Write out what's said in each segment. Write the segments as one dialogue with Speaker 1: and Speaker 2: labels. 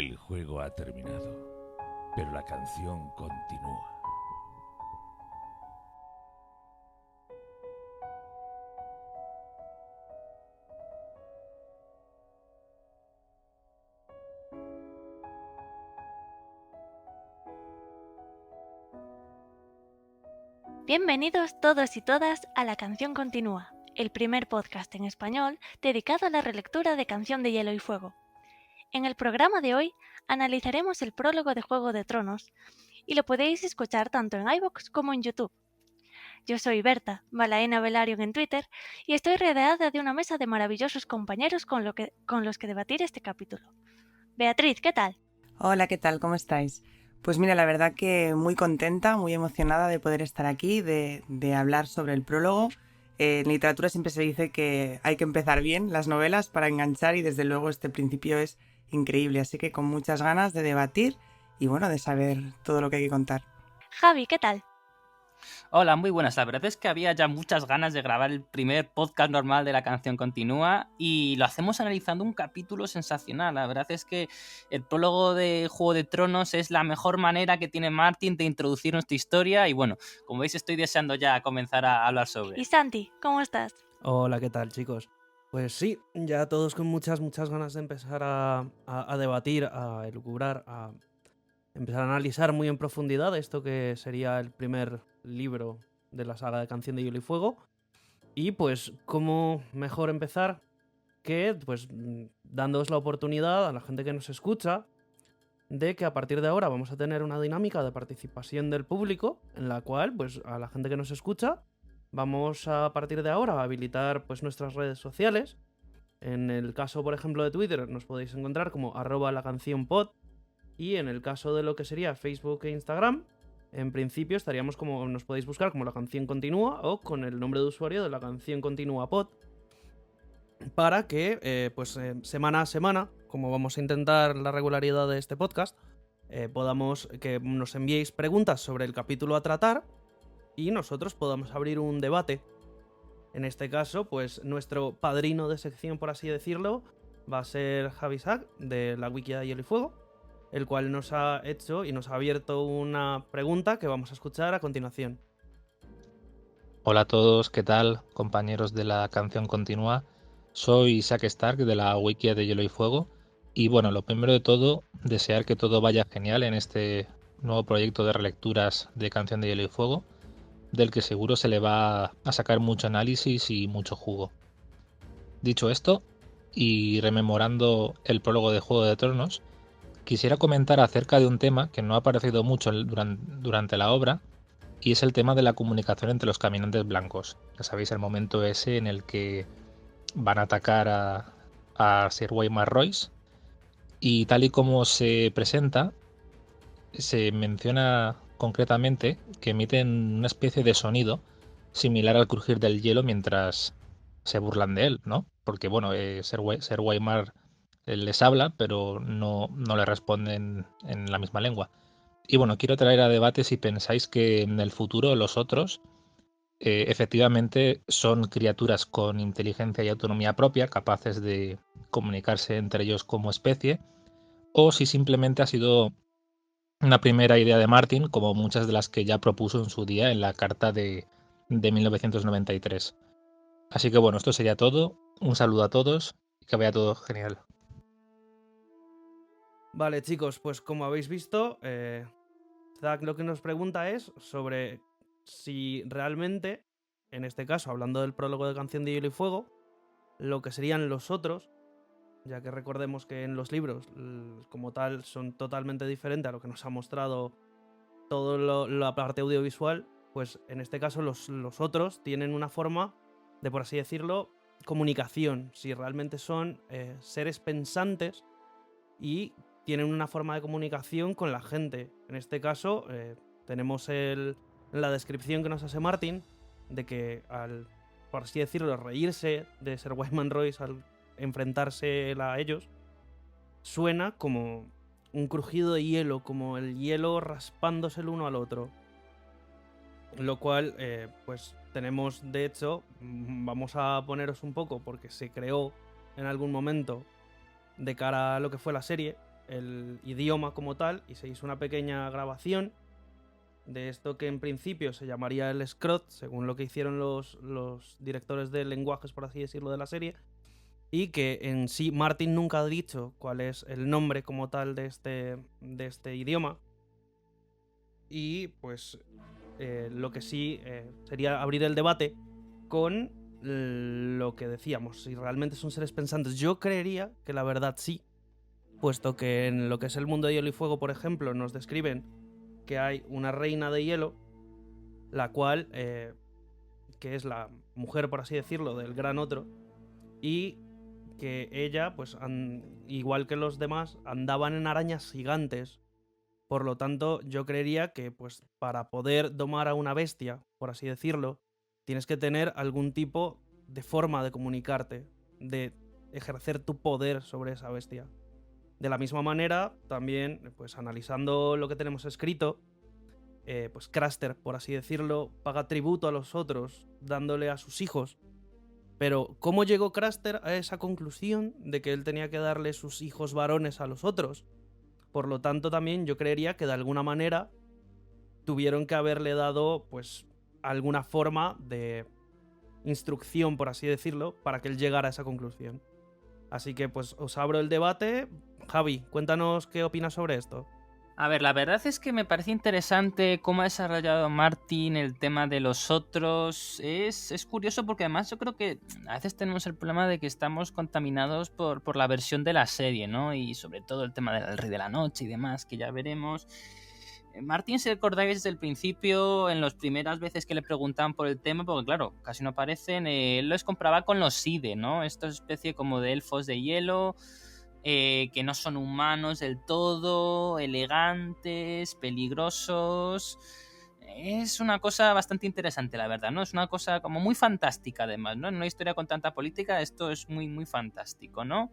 Speaker 1: El juego ha terminado, pero la canción continúa.
Speaker 2: Bienvenidos todos y todas a La Canción Continúa, el primer podcast en español dedicado a la relectura de Canción de Hielo y Fuego. En el programa de hoy analizaremos el prólogo de Juego de Tronos y lo podéis escuchar tanto en iVoox como en YouTube. Yo soy Berta, Balaena Velaryon en Twitter, y estoy rodeada de una mesa de maravillosos compañeros con los que debatir este capítulo. Beatriz, ¿qué tal?
Speaker 3: Hola, ¿qué tal? ¿Cómo estáis? Pues mira, la verdad que muy contenta, muy emocionada de poder estar aquí, de hablar sobre el prólogo. En literatura siempre se dice que hay que empezar bien las novelas para enganchar y desde luego este principio es increíble, así que con muchas ganas de debatir y bueno, de saber todo lo que hay que contar.
Speaker 2: Javi, ¿qué tal?
Speaker 4: Hola, muy buenas. La verdad es que había ya muchas ganas de grabar el primer podcast normal de La Canción Continúa y lo hacemos analizando un capítulo sensacional. La verdad es que el prólogo de Juego de Tronos es la mejor manera que tiene Martin de introducir nuestra historia y bueno, como veis estoy deseando ya comenzar a hablar sobre
Speaker 2: Y
Speaker 4: él.
Speaker 2: Santi, ¿cómo estás?
Speaker 5: Hola, ¿qué tal, chicos? Pues sí, ya todos con muchas ganas de empezar a debatir, a elucubrar, a empezar a analizar muy en profundidad esto que sería el primer libro de la saga de Canción de Hielo y Fuego. Y pues, ¿cómo mejor empezar que pues dándoos la oportunidad a la gente que nos escucha de que a partir de ahora vamos a tener una dinámica de participación del público en la cual pues a la gente que nos escucha vamos a partir de ahora a habilitar pues nuestras redes sociales. En el caso, por ejemplo, de Twitter nos podéis encontrar como @lacancionpod y en el caso de lo que sería Facebook e Instagram, en principio estaríamos como, nos podéis buscar como La Canción Continúa o con el nombre de usuario de La Canción Continúa Pod, para que semana a semana, como vamos a intentar la regularidad de este podcast, podamos que nos enviéis preguntas sobre el capítulo a tratar y nosotros podamos abrir un debate. En este caso, pues nuestro padrino de sección, por así decirlo, va a ser Javi Sack, de la Wiki de Hielo y Fuego, el cual nos ha hecho y nos ha abierto una pregunta que vamos a escuchar a continuación.
Speaker 6: Hola a todos, ¿qué tal, compañeros de La Canción Continúa? Soy Isaac Stark de la Wiki de Hielo y Fuego y bueno, lo primero de todo, desear que todo vaya genial en este nuevo proyecto de relecturas de Canción de Hielo y Fuego, del que seguro se le va a sacar mucho análisis y mucho jugo. Dicho esto, y rememorando el prólogo de Juego de Tronos, quisiera comentar acerca de un tema que no ha aparecido mucho durante la obra, y es el tema de la comunicación entre los caminantes blancos. Ya sabéis, el momento ese en el que van a atacar a Sir Waymar Royce, y tal y como se presenta, se menciona concretamente que emiten una especie de sonido similar al crujir del hielo mientras se burlan de él, ¿no? Porque, bueno, Ser Waymar les habla, pero no le responden en la misma lengua. Y bueno, quiero traer a debate si pensáis que en el futuro los otros efectivamente son criaturas con inteligencia y autonomía propia, capaces de comunicarse entre ellos como especie, o si simplemente ha sido una primera idea de Martin, como muchas de las que ya propuso en su día en la carta de 1993. Así que bueno, esto sería todo. Un saludo a todos y que vaya todo genial.
Speaker 5: Vale, chicos, pues como habéis visto, Zack lo que nos pregunta es sobre si realmente, en este caso, hablando del prólogo de Canción de Hielo y Fuego, lo que serían los otros, ya que recordemos que en los libros, como tal, son totalmente diferentes a lo que nos ha mostrado toda la parte audiovisual, pues en este caso los otros tienen una forma de, por así decirlo, comunicación, si realmente son seres pensantes y tienen una forma de comunicación con la gente. En este caso, tenemos la descripción que nos hace Martin de que al, por así decirlo, reírse de Ser Wyman Royce al enfrentarse a ellos, suena como un crujido de hielo, como el hielo raspándose el uno al otro. Lo cual, pues tenemos, de hecho, vamos a poneros un poco, porque se creó en algún momento de cara a lo que fue la serie, el idioma como tal y se hizo una pequeña grabación de esto que en principio se llamaría el Scrot, según lo que hicieron los directores de lenguajes, por así decirlo, de la serie, y que en sí Martin nunca ha dicho cuál es el nombre como tal de este idioma. Y pues lo que sí sería abrir el debate con lo que decíamos, si realmente son seres pensantes. Yo creería que la verdad sí, puesto que en lo que es el mundo de Hielo y Fuego, por ejemplo, nos describen que hay una reina de hielo, la cual, que es la mujer, por así decirlo, del gran otro, y que ella, pues igual que los demás, andaban en arañas gigantes. Por lo tanto, yo creería que pues para poder domar a una bestia, por así decirlo, tienes que tener algún tipo de forma de comunicarte, de ejercer tu poder sobre esa bestia. De la misma manera, también, pues analizando lo que tenemos escrito, pues Craster, por así decirlo, paga tributo a los otros, dándole a sus hijos. Pero, ¿cómo llegó Craster a esa conclusión de que él tenía que darle sus hijos varones a los otros? Por lo tanto, también yo creería que de alguna manera tuvieron que haberle dado, pues, alguna forma de instrucción, por así decirlo, para que él llegara a esa conclusión. Así que, pues, os abro el debate. Javi, cuéntanos qué opinas sobre esto.
Speaker 4: A ver, la verdad es que me parece interesante cómo ha desarrollado Martin el tema de los otros. Es curioso porque además yo creo que a veces tenemos el problema de que estamos contaminados por la versión de la serie, ¿no? Y sobre todo el tema del Rey de la Noche y demás, que ya veremos. Martin, si recordáis desde el principio, en las primeras veces que le preguntaban por el tema, porque claro, casi no aparecen, él los compraba con los Side, ¿no? Esta especie como de elfos de hielo, que no son humanos del todo, elegantes, peligrosos. Es una cosa bastante interesante, la verdad, ¿no? Es una cosa como muy fantástica, además, ¿no? En una historia con tanta política, esto es muy, muy fantástico, ¿no?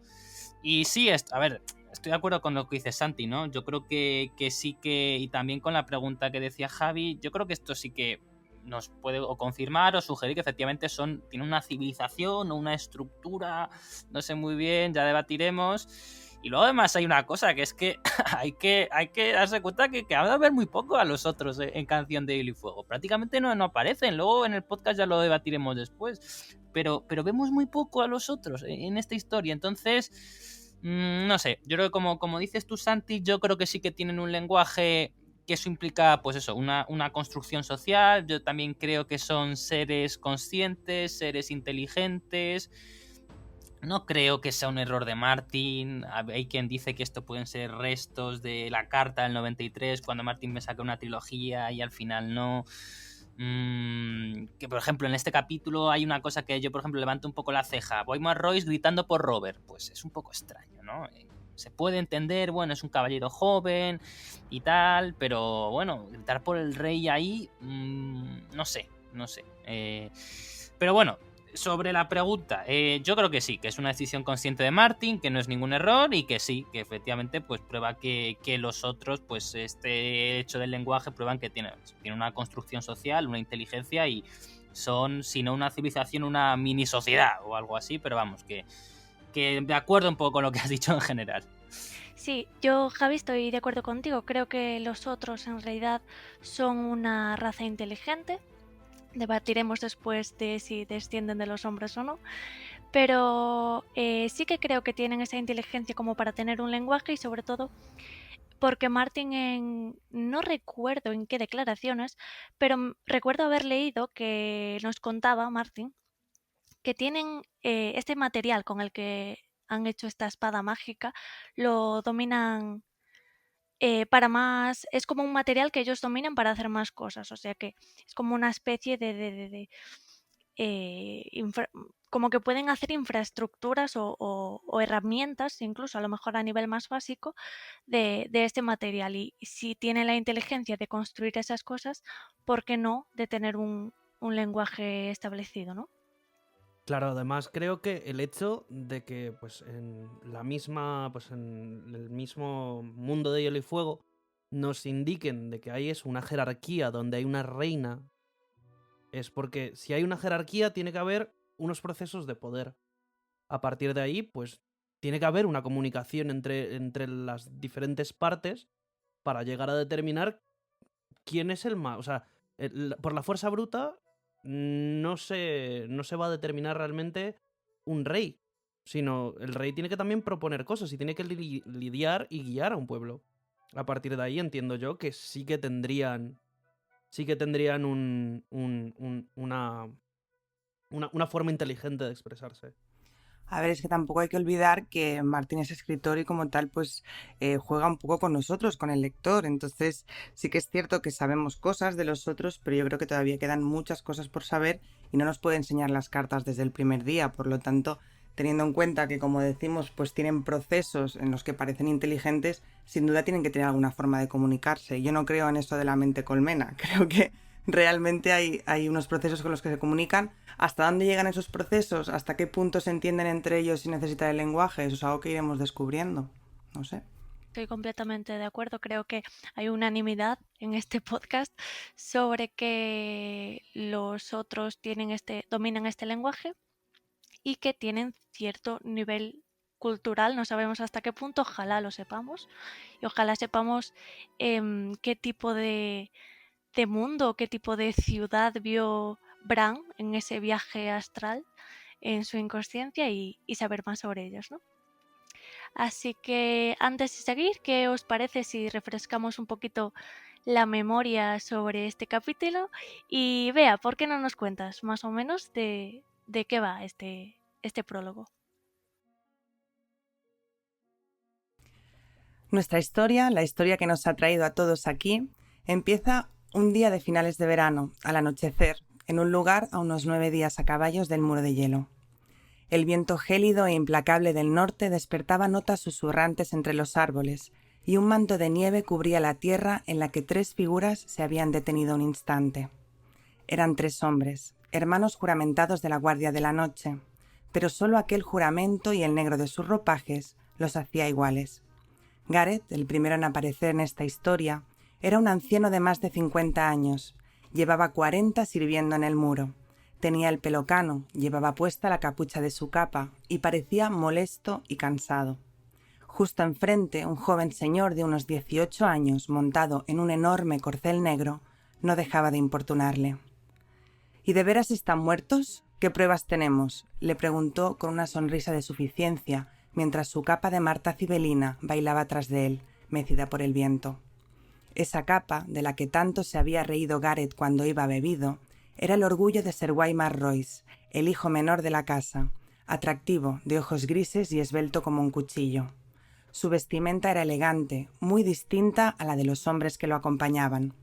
Speaker 4: Y sí, a ver, estoy de acuerdo con lo que dice Santi, ¿no? Yo creo que sí que, y también con la pregunta que decía Javi, yo creo que esto sí que nos puede o confirmar o sugerir que efectivamente tienen una civilización o una estructura, no sé muy bien, ya debatiremos. Y luego además hay una cosa, que es que hay que darse cuenta que van a ver muy poco a los otros en Canción de Hielo y Fuego. Prácticamente no aparecen, luego en el podcast ya lo debatiremos después. Pero vemos muy poco a los otros en esta historia, entonces no sé, yo creo que como dices tú, Santi, yo creo que sí que tienen un lenguaje que eso implica, pues eso, una construcción social. Yo también creo que son seres conscientes, seres inteligentes. No creo que sea un error de Martin. Hay quien dice que esto pueden ser restos de la carta del 93, cuando Martin me saca una trilogía y al final no. Que por ejemplo en este capítulo hay una cosa que yo por ejemplo levanto un poco la ceja. Boimar Royce gritando por Robert. Pues es un poco extraño, ¿no? Se puede entender, bueno, es un caballero joven y tal, pero bueno, gritar por el rey ahí, no sé. Pero bueno, sobre la pregunta, yo creo que sí, que es una decisión consciente de Martin, que no es ningún error y que sí, que efectivamente pues prueba que los otros, pues este hecho del lenguaje prueban que tiene una construcción social, una inteligencia y son, si no una civilización, una mini sociedad o algo así, pero vamos, que de acuerdo un poco con lo que has dicho en general.
Speaker 2: Sí, yo, Javi, estoy de acuerdo contigo. Creo que los otros en realidad son una raza inteligente. Debatiremos después de si descienden de los hombres o no, pero sí que creo que tienen esa inteligencia como para tener un lenguaje y sobre todo porque Martin no recuerdo en qué declaraciones, pero recuerdo haber leído que nos contaba Martin que tienen este material con el que han hecho esta espada mágica, lo dominan para más, es como un material que ellos dominan para hacer más cosas, o sea que es como una especie de como que pueden hacer infraestructuras o herramientas, incluso a lo mejor a nivel más básico, de este material. Y si tienen la inteligencia de construir esas cosas, ¿por qué no de tener un lenguaje establecido, no?
Speaker 5: Claro, además creo que el hecho de que pues en la misma, pues en el mismo mundo de Hielo y Fuego nos indiquen de que hay una jerarquía donde hay una reina, es porque si hay una jerarquía tiene que haber unos procesos de poder. A partir de ahí, pues tiene que haber una comunicación entre las diferentes partes para llegar a determinar quién es el más. O sea, por la fuerza bruta no se va a determinar realmente un rey, sino el rey tiene que también proponer cosas y tiene que lidiar y guiar a un pueblo. A partir de ahí entiendo yo que sí que tendrían una forma inteligente de expresarse.
Speaker 3: A ver, es que tampoco hay que olvidar que Martín es escritor y como tal pues juega un poco con nosotros, con el lector. Entonces sí que es cierto que sabemos cosas de los otros, pero yo creo que todavía quedan muchas cosas por saber y no nos puede enseñar las cartas desde el primer día. Por lo tanto, teniendo en cuenta que, como decimos, pues tienen procesos en los que parecen inteligentes, sin duda tienen que tener alguna forma de comunicarse. Yo no creo en eso de la mente colmena. Creo que realmente hay unos procesos con los que se comunican. ¿Hasta dónde llegan esos procesos? ¿Hasta qué punto se entienden entre ellos sin necesitar el lenguaje? Eso es algo que iremos descubriendo. No sé.
Speaker 2: Estoy completamente de acuerdo. Creo que hay unanimidad en este podcast sobre que los otros dominan este lenguaje y que tienen cierto nivel cultural. No sabemos hasta qué punto, ojalá lo sepamos. Y ojalá sepamos qué tipo de mundo, qué tipo de ciudad vio Bran en ese viaje astral en su inconsciencia y saber más sobre ellos, ¿no? Así que antes de seguir, ¿qué os parece si refrescamos un poquito la memoria sobre este capítulo? Y Bea, ¿por qué no nos cuentas más o menos de qué va este prólogo?
Speaker 3: Nuestra historia, la historia que nos ha traído a todos aquí, empieza un día de finales de verano, al anochecer, en un lugar a unos 9 días a caballos del muro de hielo. El viento gélido e implacable del norte despertaba notas susurrantes entre los árboles, y un manto de nieve cubría la tierra en la que 3 figuras se habían detenido un instante. Eran 3 hombres, hermanos juramentados de la Guardia de la Noche, pero solo aquel juramento y el negro de sus ropajes los hacía iguales. Gareth, el primero en aparecer en esta historia, era un anciano de más de 50 años. Llevaba 40 sirviendo en el muro. Tenía el pelo cano, llevaba puesta la capucha de su capa y parecía molesto y cansado. Justo enfrente, un joven señor de unos 18 años, montado en un enorme corcel negro, no dejaba de importunarle. ¿Y de veras están muertos? ¿Qué pruebas tenemos?, le preguntó con una sonrisa de suficiencia, mientras su capa de Marta Cibelina bailaba tras de él, mecida por el viento. Esa capa, de la que tanto se había reído Gareth cuando iba bebido, era el orgullo de Sir Waymar Royce, el hijo menor de la casa, atractivo, de ojos grises y esbelto como un cuchillo. Su vestimenta era elegante, muy distinta a la de los hombres que lo acompañaban.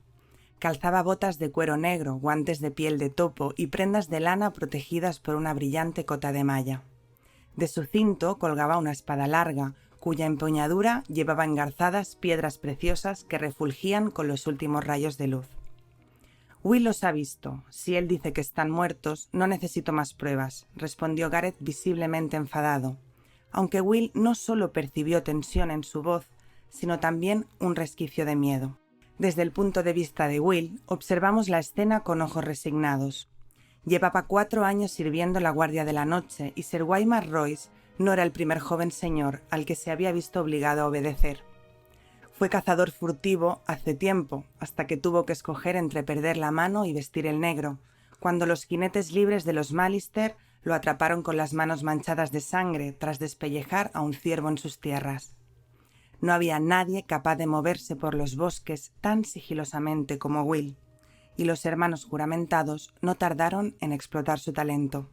Speaker 3: Calzaba botas de cuero negro, guantes de piel de topo y prendas de lana protegidas por una brillante cota de malla. De su cinto colgaba una espada larga, cuya empuñadura llevaba engarzadas piedras preciosas que refulgían con los últimos rayos de luz. Will los ha visto. Si él dice que están muertos, no necesito más pruebas, respondió Gareth visiblemente enfadado, aunque Will no solo percibió tensión en su voz, sino también un resquicio de miedo. Desde el punto de vista de Will, observamos la escena con ojos resignados. Llevaba 4 años sirviendo la Guardia de la Noche y Sir Waymar Royce no era el primer joven señor al que se había visto obligado a obedecer. Fue cazador furtivo hace tiempo, hasta que tuvo que escoger entre perder la mano y vestir el negro, cuando los jinetes libres de los Mallister lo atraparon con las manos manchadas de sangre tras despellejar a un ciervo en sus tierras. No había nadie capaz de moverse por los bosques tan sigilosamente como Will, y los hermanos juramentados no tardaron en explotar su talento.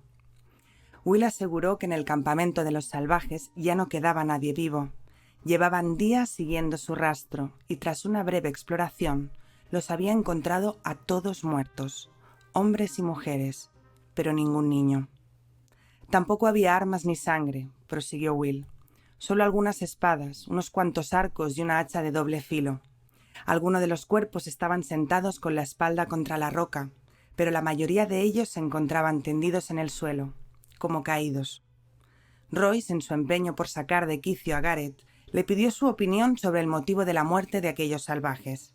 Speaker 3: Will aseguró que en el campamento de los salvajes ya no quedaba nadie vivo. Llevaban días siguiendo su rastro y tras una breve exploración los había encontrado a todos muertos, hombres y mujeres, pero ningún niño. Tampoco había armas ni sangre, prosiguió Will. Solo algunas espadas, unos cuantos arcos y una hacha de doble filo. Algunos de los cuerpos estaban sentados con la espalda contra la roca, pero la mayoría de ellos se encontraban tendidos en el suelo, como caídos. Royce, en su empeño por sacar de quicio a Gareth, le pidió su opinión sobre el motivo de la muerte de aquellos salvajes.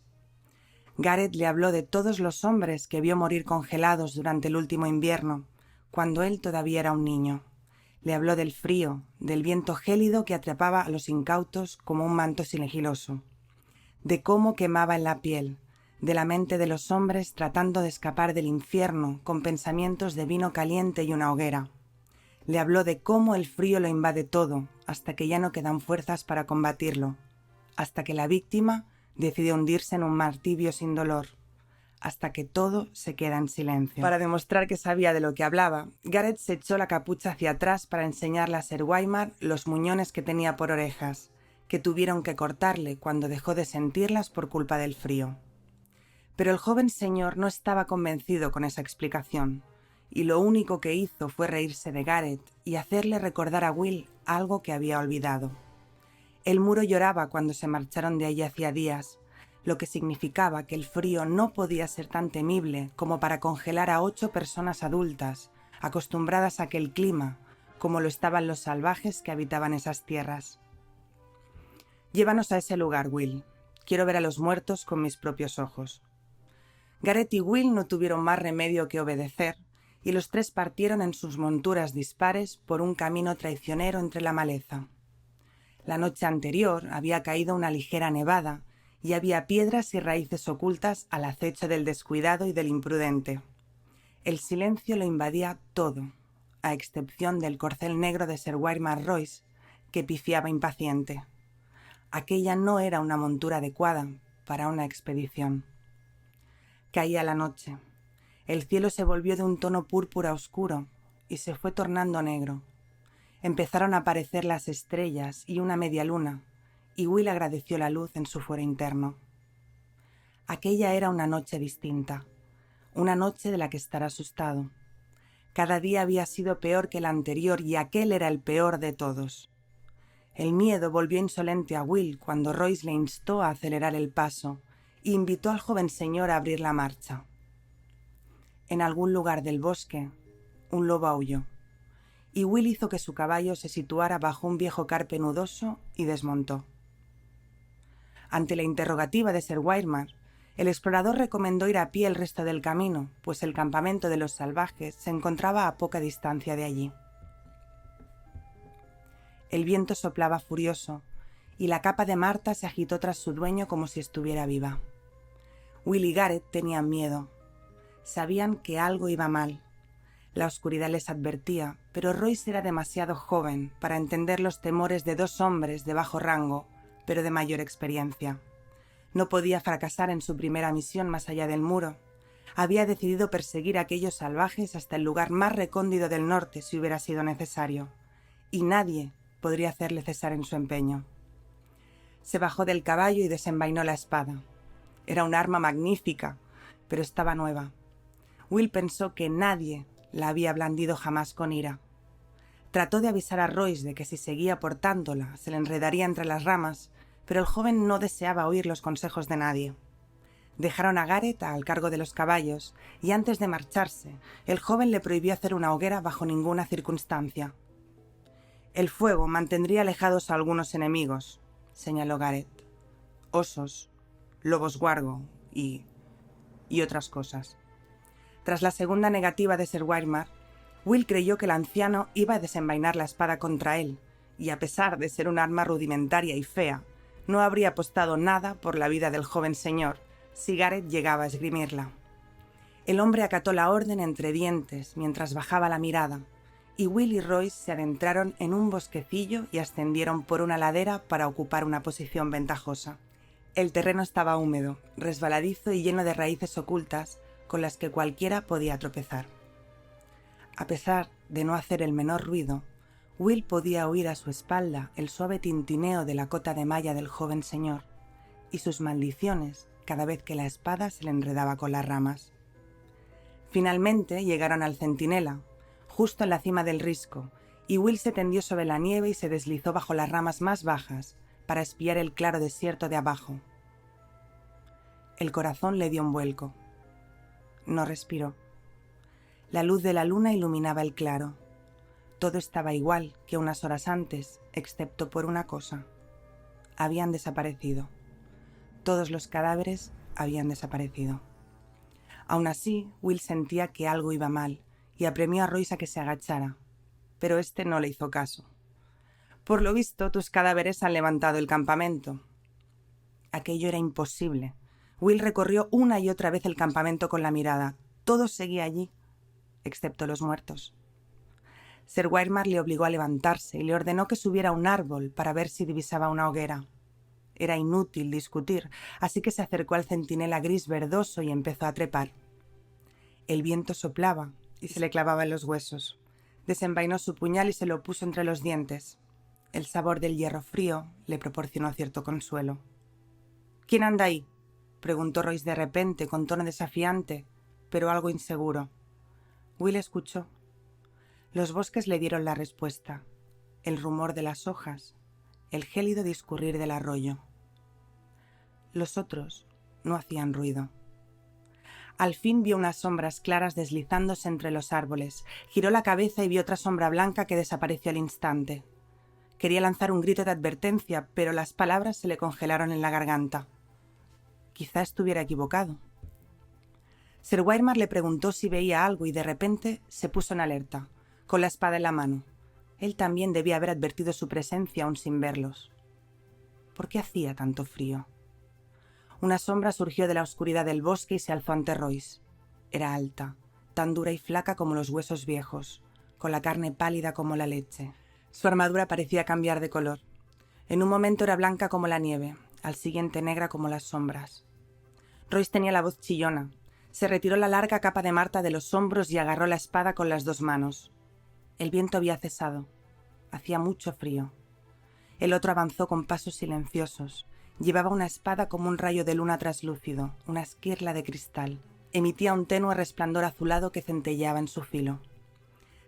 Speaker 3: Gareth le habló de todos los hombres que vio morir congelados durante el último invierno, cuando él todavía era un niño. Le habló del frío, del viento gélido que atrapaba a los incautos como un manto sigiloso, de cómo quemaba en la piel, de la mente de los hombres tratando de escapar del infierno con pensamientos de vino caliente y una hoguera. Le habló de cómo el frío lo invade todo, hasta que ya no quedan fuerzas para combatirlo, hasta que la víctima decide hundirse en un mar tibio sin dolor, hasta que todo se queda en silencio. Para demostrar que sabía de lo que hablaba, Gareth se echó la capucha hacia atrás para enseñarle a Sir Waymar los muñones que tenía por orejas, que tuvieron que cortarle cuando dejó de sentirlas por culpa del frío. Pero el joven señor no estaba convencido con esa explicación, y lo único que hizo fue reírse de Gareth y hacerle recordar a Will algo que había olvidado. El muro lloraba cuando se marcharon de allí hacía días, lo que significaba que el frío no podía ser tan temible como para congelar a 8 personas adultas, acostumbradas a aquel clima, como lo estaban los salvajes que habitaban esas tierras. «Llévanos a ese lugar, Will. Quiero ver a los muertos con mis propios ojos». Gareth y Will no tuvieron más remedio que obedecer, y los 3 partieron en sus monturas dispares por un camino traicionero entre la maleza. La noche anterior había caído una ligera nevada, y había piedras y raíces ocultas al acecho del descuidado y del imprudente. El silencio lo invadía todo, a excepción del corcel negro de Sir Waymar Royce, que pifiaba impaciente. Aquella no era una montura adecuada para una expedición. Caía la noche. El cielo se volvió de un tono púrpura oscuro y se fue tornando negro. Empezaron a aparecer las estrellas y una media luna, y Will agradeció la luz en su fuero interno. Aquella era una noche distinta, una noche de la que estar asustado. Cada día había sido peor que el anterior y aquel era el peor de todos. El miedo volvió insolente a Will cuando Royce le instó a acelerar el paso e invitó al joven señor a abrir la marcha. En algún lugar del bosque, un lobo aulló, y Will hizo que su caballo se situara bajo un viejo carpe nudoso y desmontó. Ante la interrogativa de Sir Waymar, el explorador recomendó ir a pie el resto del camino, pues el campamento de los salvajes se encontraba a poca distancia de allí. El viento soplaba furioso, y la capa de Marta se agitó tras su dueño como si estuviera viva. Will y Gareth tenían miedo. Sabían que algo iba mal. La oscuridad les advertía, pero Royce era demasiado joven para entender los temores de 2 hombres de bajo rango, pero de mayor experiencia. No podía fracasar en su primera misión más allá del muro. Había decidido perseguir a aquellos salvajes hasta el lugar más recóndito del norte si hubiera sido necesario, y nadie podría hacerle cesar en su empeño. Se bajó del caballo y desenvainó la espada. Era un arma magnífica, pero estaba nueva. Will pensó que nadie la había blandido jamás con ira. Trató de avisar a Royce de que si seguía portándola se le enredaría entre las ramas, pero el joven no deseaba oír los consejos de nadie. Dejaron a Gareth al cargo de los caballos y antes de marcharse, el joven le prohibió hacer una hoguera bajo ninguna circunstancia. «El fuego mantendría alejados a algunos enemigos», señaló Gareth. «Osos, lobos guargo y otras cosas». Tras la segunda negativa de Sir Waymar, Will creyó que el anciano iba a desenvainar la espada contra él, y a pesar de ser un arma rudimentaria y fea, no habría apostado nada por la vida del joven señor si Gareth llegaba a esgrimirla. El hombre acató la orden entre dientes mientras bajaba la mirada, y Will y Royce se adentraron en un bosquecillo y ascendieron por una ladera para ocupar una posición ventajosa. El terreno estaba húmedo, resbaladizo y lleno de raíces ocultas con las que cualquiera podía tropezar. A pesar de no hacer el menor ruido, Will podía oír a su espalda el suave tintineo de la cota de malla del joven señor y sus maldiciones cada vez que la espada se le enredaba con las ramas. Finalmente llegaron al centinela, justo en la cima del risco, y Will se tendió sobre la nieve y se deslizó bajo las ramas más bajas para espiar el claro desierto de abajo. El corazón le dio un vuelco. No respiró. La luz de la luna iluminaba el claro. Todo estaba igual que unas horas antes, excepto por una cosa. Habían desaparecido. Todos los cadáveres habían desaparecido. Aún así, Will sentía que algo iba mal y apremió a Royce a que se agachara. pero este no le hizo caso. Por lo visto, tus cadáveres han levantado el campamento. Aquello era imposible. Will recorrió una y otra vez el campamento con la mirada. Todo seguía allí, excepto los muertos. Sir Wildemar le obligó a levantarse y le ordenó que subiera a un árbol para ver si divisaba una hoguera. Era inútil discutir, así que se acercó al centinela gris verdoso y empezó a trepar. El viento soplaba y se le clavaba en los huesos. Desenvainó su puñal y se lo puso entre los dientes. El sabor del hierro frío le proporcionó cierto consuelo. —¿Quién anda ahí? —preguntó Royce de repente, con tono desafiante, pero algo inseguro. Will escuchó. Los bosques le dieron la respuesta. El rumor de las hojas, el gélido discurrir del arroyo. Los otros no hacían ruido. Al fin vio unas sombras claras deslizándose entre los árboles. Giró la cabeza y vio otra sombra blanca que desapareció al instante. Quería lanzar un grito de advertencia, pero las palabras se le congelaron en la garganta. Quizá estuviera equivocado. Sir Wildemar le preguntó si veía algo y de repente se puso en alerta, con la espada en la mano. Él también debía haber advertido su presencia aún sin verlos. ¿Por qué hacía tanto frío? Una sombra surgió de la oscuridad del bosque y se alzó ante Royce. Era alta, tan dura y flaca como los huesos viejos, con la carne pálida como la leche. Su armadura parecía cambiar de color. En un momento era blanca como la nieve, al siguiente negra como las sombras. Royce tenía la voz chillona. Se retiró la larga capa de Marta de los hombros y agarró la espada con las dos manos. El viento había cesado. Hacía mucho frío. El otro avanzó con pasos silenciosos. Llevaba una espada como un rayo de luna traslúcido, una esquirla de cristal. Emitía un tenue resplandor azulado que centelleaba en su filo.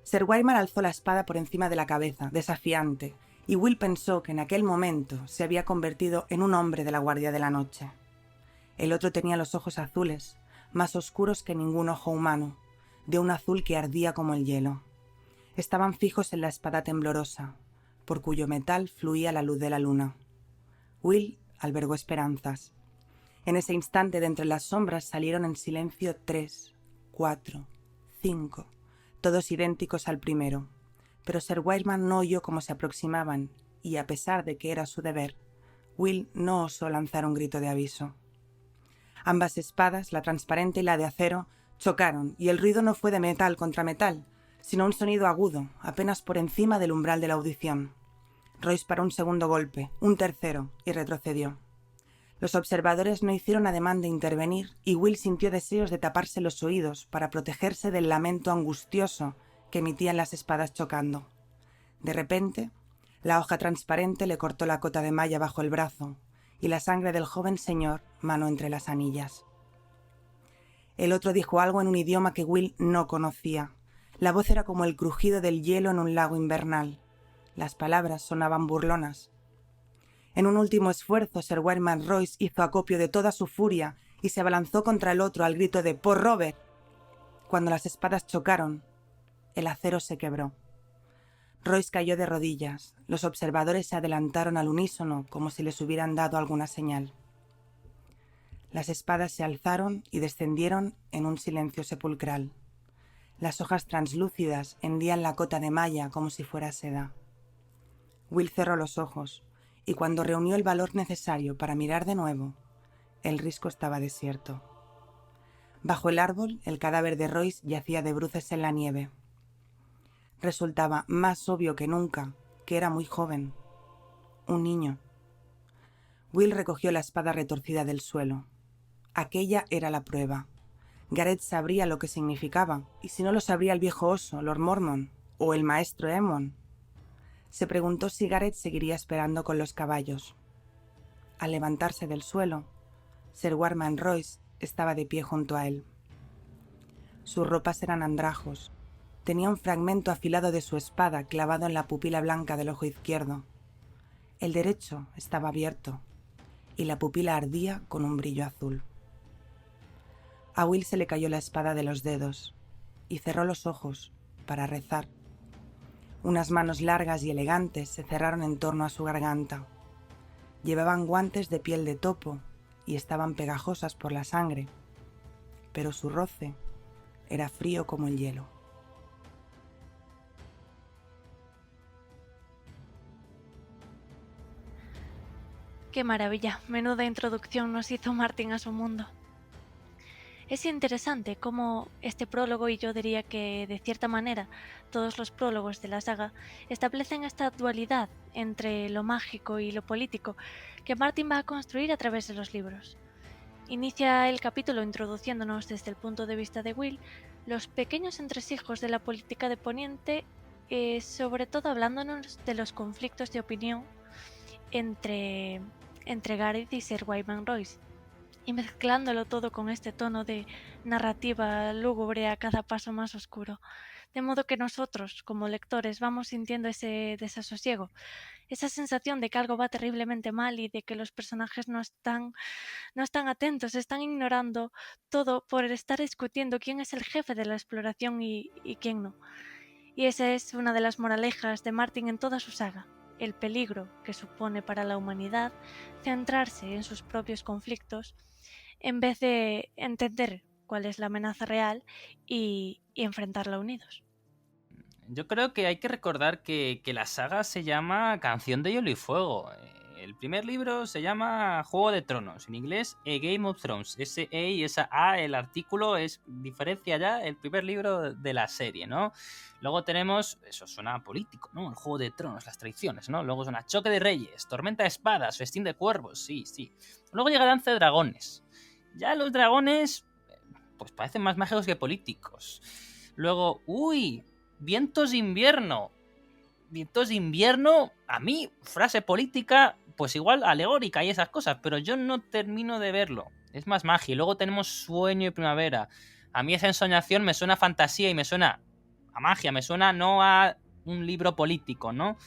Speaker 3: Sir Wildemar alzó la espada por encima de la cabeza, desafiante, y Will pensó que en aquel momento se había convertido en un hombre de la Guardia de la Noche. El otro tenía los ojos azules, más oscuros que ningún ojo humano, de un azul que ardía como el hielo. Estaban fijos en la espada temblorosa, por cuyo metal fluía la luz de la luna. Will albergó esperanzas. En ese instante, de entre las sombras, salieron en silencio 3, 4, 5, todos idénticos al primero. Pero Sir Wildemar no oyó cómo se aproximaban, y a pesar de que era su deber, Will no osó lanzar un grito de aviso. Ambas espadas, la transparente y la de acero, chocaron, y el ruido no fue de metal contra metal, sino un sonido agudo, apenas por encima del umbral de la audición. Royce paró un segundo golpe, un tercero, y retrocedió. Los observadores no hicieron ademán de intervenir, y Will sintió deseos de taparse los oídos para protegerse del lamento angustioso que emitían las espadas chocando. De repente, la hoja transparente le cortó la cota de malla bajo el brazo, y la sangre del joven señor manó entre las anillas. El otro dijo algo en un idioma que Will no conocía. La voz era como el crujido del hielo en un lago invernal. Las palabras sonaban burlonas. En un último esfuerzo, Sir Wildemar Royce hizo acopio de toda su furia y se abalanzó contra el otro al grito de «¡Por Robert!». Cuando las espadas chocaron, el acero se quebró. Royce cayó de rodillas. Los observadores se adelantaron al unísono como si les hubieran dado alguna señal. Las espadas se alzaron y descendieron en un silencio sepulcral. Las hojas translúcidas hendían la cota de malla como si fuera seda. Will cerró los ojos, y cuando reunió el valor necesario para mirar de nuevo, el risco estaba desierto. Bajo el árbol, el cadáver de Royce yacía de bruces en la nieve. Resultaba más obvio que nunca que era muy joven. Un niño. Will recogió la espada retorcida del suelo. Aquella era la prueba. Gareth sabría lo que significaba, y si no lo sabría el viejo oso, Lord Mormont, o el maestro Aemon. Se preguntó si Gareth seguiría esperando con los caballos. Al levantarse del suelo, Sir Wildemar Royce estaba de pie junto a él. Sus ropas eran andrajos. Tenía un fragmento afilado de su espada clavado en la pupila blanca del ojo izquierdo. El derecho estaba abierto, y la pupila ardía con un brillo azul. A Will se le cayó la espada de los dedos, y cerró los ojos para rezar. Unas manos largas y elegantes se cerraron en torno a su garganta. Llevaban guantes de piel de topo y estaban pegajosas por la sangre, pero su roce era frío como el hielo.
Speaker 2: Qué maravilla, menuda introducción nos hizo Martin a su mundo. Es interesante cómo este prólogo, y yo diría que de cierta manera todos los prólogos de la saga, establecen esta dualidad entre lo mágico y lo político que Martin va a construir a través de los libros. Inicia el capítulo introduciéndonos desde el punto de vista de Will los pequeños entresijos de la política de Poniente, sobre todo hablándonos de los conflictos de opinión entre Gareth y Sir Wyman Royce, y mezclándolo todo con este tono de narrativa lúgubre a cada paso más oscuro, de modo que nosotros, como lectores, vamos sintiendo ese desasosiego, esa sensación de que algo va terriblemente mal y de que los personajes no están atentos, están ignorando todo por estar discutiendo quién es el jefe de la exploración y quién no. Y esa es una de las moralejas de Martin en toda su saga: el peligro que supone para la humanidad centrarse en sus propios conflictos en vez de entender cuál es la amenaza real y enfrentarla unidos.
Speaker 4: Yo creo que hay que recordar que la saga se llama Canción de Hielo y Fuego. El primer libro se llama Juego de Tronos, en inglés A Game of Thrones. Ese E y esa A, el artículo, diferencia ya el primer libro de la serie, ¿no? Luego tenemos, eso suena político, ¿no? El Juego de Tronos, las traiciones, ¿no? Luego suena Choque de Reyes, Tormenta de Espadas, Festín de Cuervos, sí. Luego llega Danza de Dragones. Ya los dragones, pues parecen más mágicos que políticos. Luego, Vientos de Invierno. Vientos de Invierno, a mí, frase política, pues igual alegórica y esas cosas, pero yo no termino de verlo. Es más magia. Y luego tenemos Sueño de Primavera. A mí esa ensoñación me suena a fantasía y me suena a magia, me suena no a un libro político, ¿no?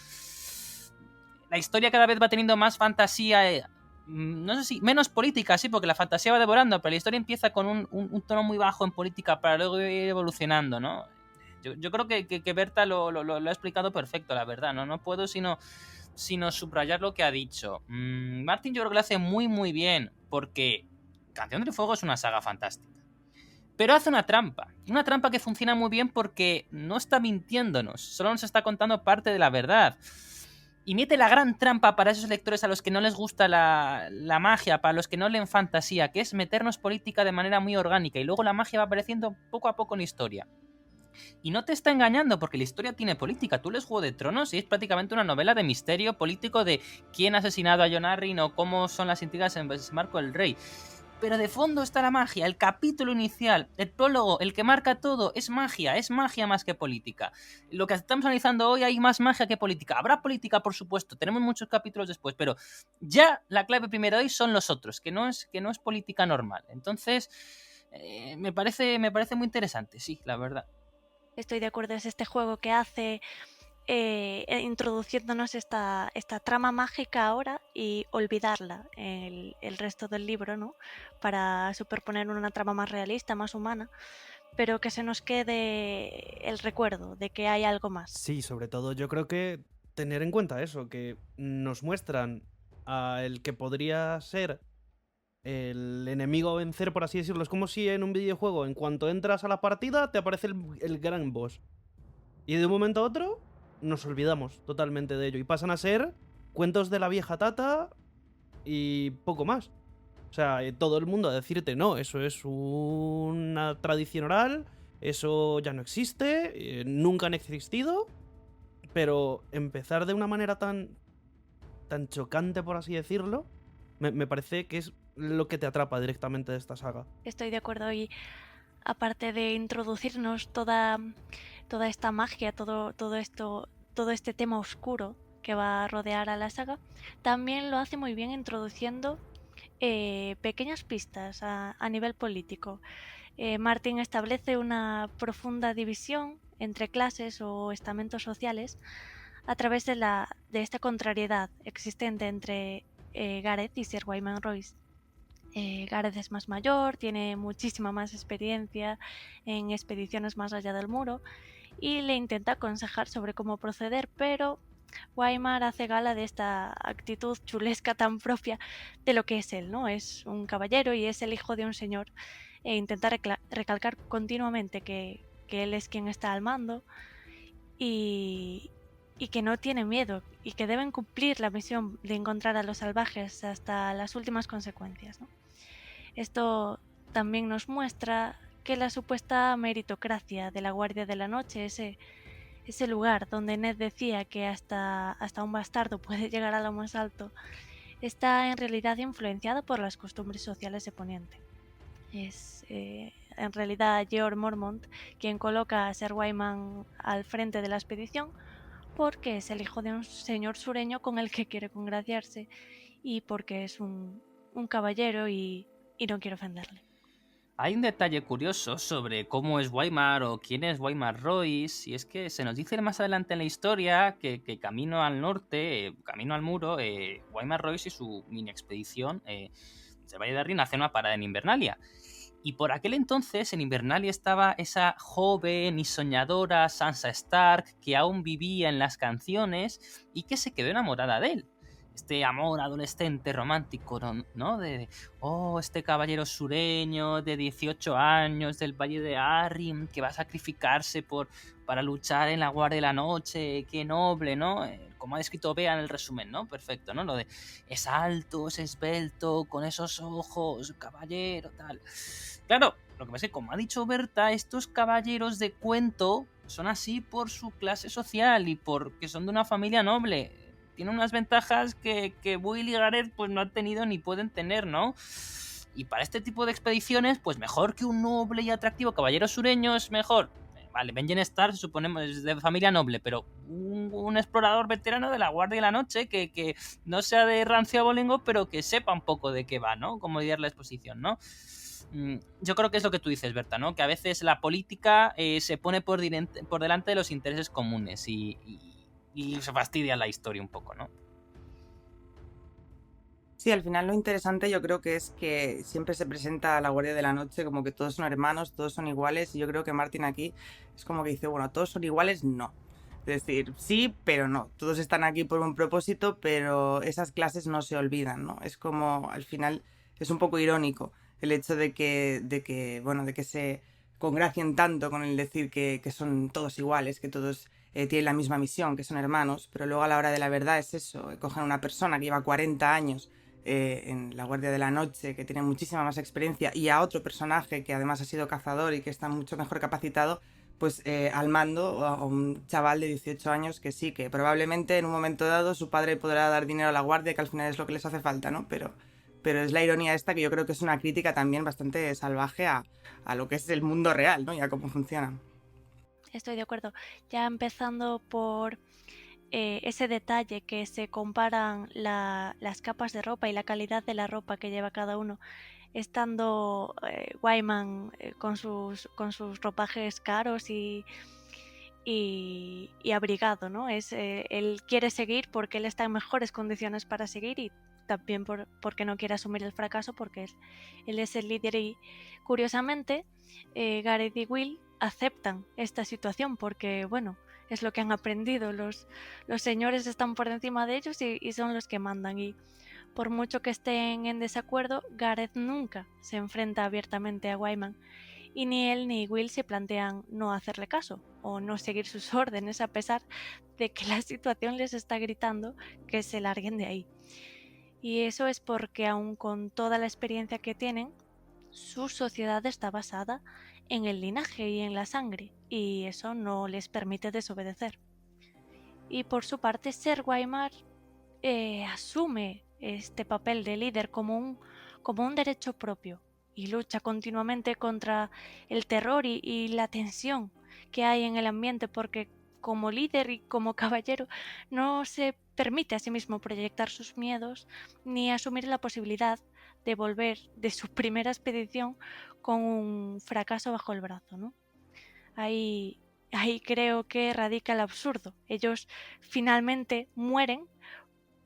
Speaker 4: La historia cada vez va teniendo más fantasía, no sé si menos política, sí, porque la fantasía va devorando, pero la historia empieza con un tono muy bajo en política para luego ir evolucionando, ¿no? Yo creo que Berta lo ha explicado perfecto, la verdad, ¿no? No puedo sino subrayar lo que ha dicho. Martin yo creo que lo hace muy muy bien, porque Canción del Fuego es una saga fantástica. Pero hace una trampa que funciona muy bien porque no está mintiéndonos, solo nos está contando parte de la verdad. Y mete la gran trampa para esos lectores a los que no les gusta la magia, para los que no leen fantasía, que es meternos política de manera muy orgánica, y luego la magia va apareciendo poco a poco en la historia. Y no te está engañando porque la historia tiene política. Tú lees Juego de Tronos y es prácticamente una novela de misterio político de quién ha asesinado a Jon Arryn o cómo son las intrigas en Marco el Rey. Pero de fondo está la magia, el capítulo inicial, el prólogo, el que marca todo, es magia más que política. Lo que estamos analizando hoy, hay más magia que política. Habrá política, por supuesto, tenemos muchos capítulos después, pero ya la clave primero hoy son los otros, que no es política normal. Entonces, me parece muy interesante, sí, la verdad.
Speaker 2: Estoy de acuerdo, es este juego que hace introduciéndonos esta trama mágica ahora y olvidarla el resto del libro, ¿no? Para superponer una trama más realista, más humana, pero que se nos quede el recuerdo de que hay algo más.
Speaker 5: Sí, sobre todo yo creo que tener en cuenta eso, que nos muestran a el que podría ser el enemigo a vencer, por así decirlo. Es como si en un videojuego, en cuanto entras a la partida, te aparece el gran boss. Y de un momento a otro, nos olvidamos totalmente de ello. Y pasan a ser cuentos de la vieja tata y poco más. O sea, todo el mundo a decirte, no, eso es una tradición oral, eso ya no existe, nunca han existido. Pero empezar de una manera tan chocante, por así decirlo, me parece que es lo que te atrapa directamente de esta saga.
Speaker 2: Estoy de acuerdo, y aparte de introducirnos toda esta magia, todo este tema oscuro que va a rodear a la saga, también lo hace muy bien introduciendo pequeñas pistas a nivel político. Martin establece una profunda división entre clases o estamentos sociales a través de esta contrariedad existente entre Gareth y Sir Wyman Royce. Gareth es más mayor, tiene muchísima más experiencia en expediciones más allá del muro y le intenta aconsejar sobre cómo proceder, pero Wyman hace gala de esta actitud chulesca tan propia de lo que es él, ¿no? Es un caballero y es el hijo de un señor, e intenta recalcar continuamente que él es quien está al mando, y y que no tiene miedo y que deben cumplir la misión de encontrar a los salvajes hasta las últimas consecuencias, ¿no? Esto también nos muestra que la supuesta meritocracia de la Guardia de la Noche, ese lugar donde Ned decía que hasta un bastardo puede llegar a lo más alto, está en realidad influenciado por las costumbres sociales de Poniente. Es en realidad George Mormont quien coloca a Ser Wyman al frente de la expedición porque es el hijo de un señor sureño con el que quiere congraciarse y porque es un caballero y no quiero ofenderle.
Speaker 4: Hay un detalle curioso sobre cómo es Waymar o quién es Waymar Royce, y es que se nos dice más adelante en la historia que camino al norte, camino al muro, Waymar Royce y su mini expedición del Valle de Arryn hacen una parada en Invernalia. Y por aquel entonces en Invernalia estaba esa joven y soñadora Sansa Stark que aún vivía en las canciones y que se quedó enamorada de él. Este amor adolescente romántico, ¿no? Este caballero sureño de 18 años del Valle de Arryn que va a sacrificarse para luchar en la Guardia de la Noche, qué noble, ¿no? Como ha descrito Bea en el resumen, ¿no? Perfecto, ¿no? Lo de es alto, es esbelto, con esos ojos, caballero, tal. Claro, lo que pasa es que, como ha dicho Berta, estos caballeros de cuento son así por su clase social y porque son de una familia noble. Tienen unas ventajas que Will y Gareth pues no han tenido ni pueden tener, ¿no? Y para este tipo de expediciones, pues mejor que un noble y atractivo caballero sureño es mejor. Vale, Benjen Stark suponemos es de familia noble, pero un explorador veterano de la Guardia de la Noche que no sea de rancio abolengo, pero que sepa un poco de qué va, ¿no? Cómo lidiar la exposición, ¿no? Yo creo que es lo que tú dices, Berta, ¿no? Que a veces la política se pone por delante de los intereses comunes y se fastidia la historia un poco, ¿no?
Speaker 3: Sí, al final lo interesante yo creo que es que siempre se presenta a la Guardia de la Noche como que todos son hermanos, todos son iguales, y yo creo que Martin aquí es como que dice, bueno, todos son iguales, no. Es decir, sí, pero no. Todos están aquí por un propósito, pero esas clases no se olvidan, ¿no? Es como, al final, es un poco irónico el hecho de que se congracien tanto con el decir que son todos iguales, que todos tienen la misma misión, que son hermanos, pero luego a la hora de la verdad es eso, cogen a una persona que lleva 40 años en la Guardia de la Noche, que tiene muchísima más experiencia, y a otro personaje que además ha sido cazador y que está mucho mejor capacitado, pues al mando a un chaval de 18 años que sí, que probablemente en un momento dado su padre podrá dar dinero a la Guardia, que al final es lo que les hace falta, ¿no? Pero es la ironía esta que yo creo que es una crítica también bastante salvaje a lo que es el mundo real, ¿no? Y a cómo funciona.
Speaker 2: Estoy de acuerdo. Ya empezando por ese detalle que se comparan las capas de ropa y la calidad de la ropa que lleva cada uno, estando Wyman con sus ropajes caros y abrigado, ¿no? Él quiere seguir porque él está en mejores condiciones para seguir y también porque no quiere asumir el fracaso porque él es el líder y curiosamente Gareth y Will aceptan esta situación porque, bueno, es lo que han aprendido. Los señores están por encima de ellos y son los que mandan. Y por mucho que estén en desacuerdo, Gareth nunca se enfrenta abiertamente a Wyman. Y ni él ni Will se plantean no hacerle caso o no seguir sus órdenes a pesar de que la situación les está gritando que se larguen de ahí. Y eso es porque aun con toda la experiencia que tienen, su sociedad está basada en el linaje y en la sangre, y eso no les permite desobedecer. Y por su parte, Ser Wyman asume este papel de líder como un derecho propio y lucha continuamente contra el terror y la tensión que hay en el ambiente porque como líder y como caballero no se permite a sí mismo proyectar sus miedos ni asumir la posibilidad de volver de su primera expedición con un fracaso bajo el brazo, ¿no? Ahí creo que radica el absurdo. Ellos finalmente mueren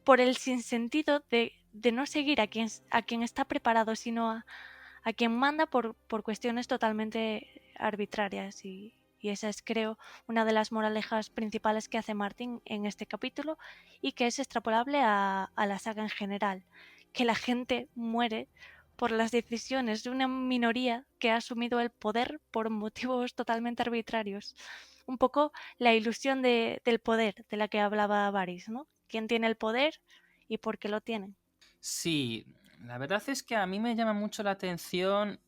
Speaker 2: por el sinsentido de no seguir a quien está preparado, sino a quien manda por cuestiones totalmente arbitrarias. Y esa es, creo, una de las moralejas principales que hace Martin en este capítulo y que es extrapolable a la saga en general. Que la gente muere por las decisiones de una minoría que ha asumido el poder por motivos totalmente arbitrarios. Un poco la ilusión del poder de la que hablaba Varys, ¿no? ¿Quién tiene el poder y por qué lo tienen?
Speaker 4: Sí, la verdad es que a mí me llama mucho la atención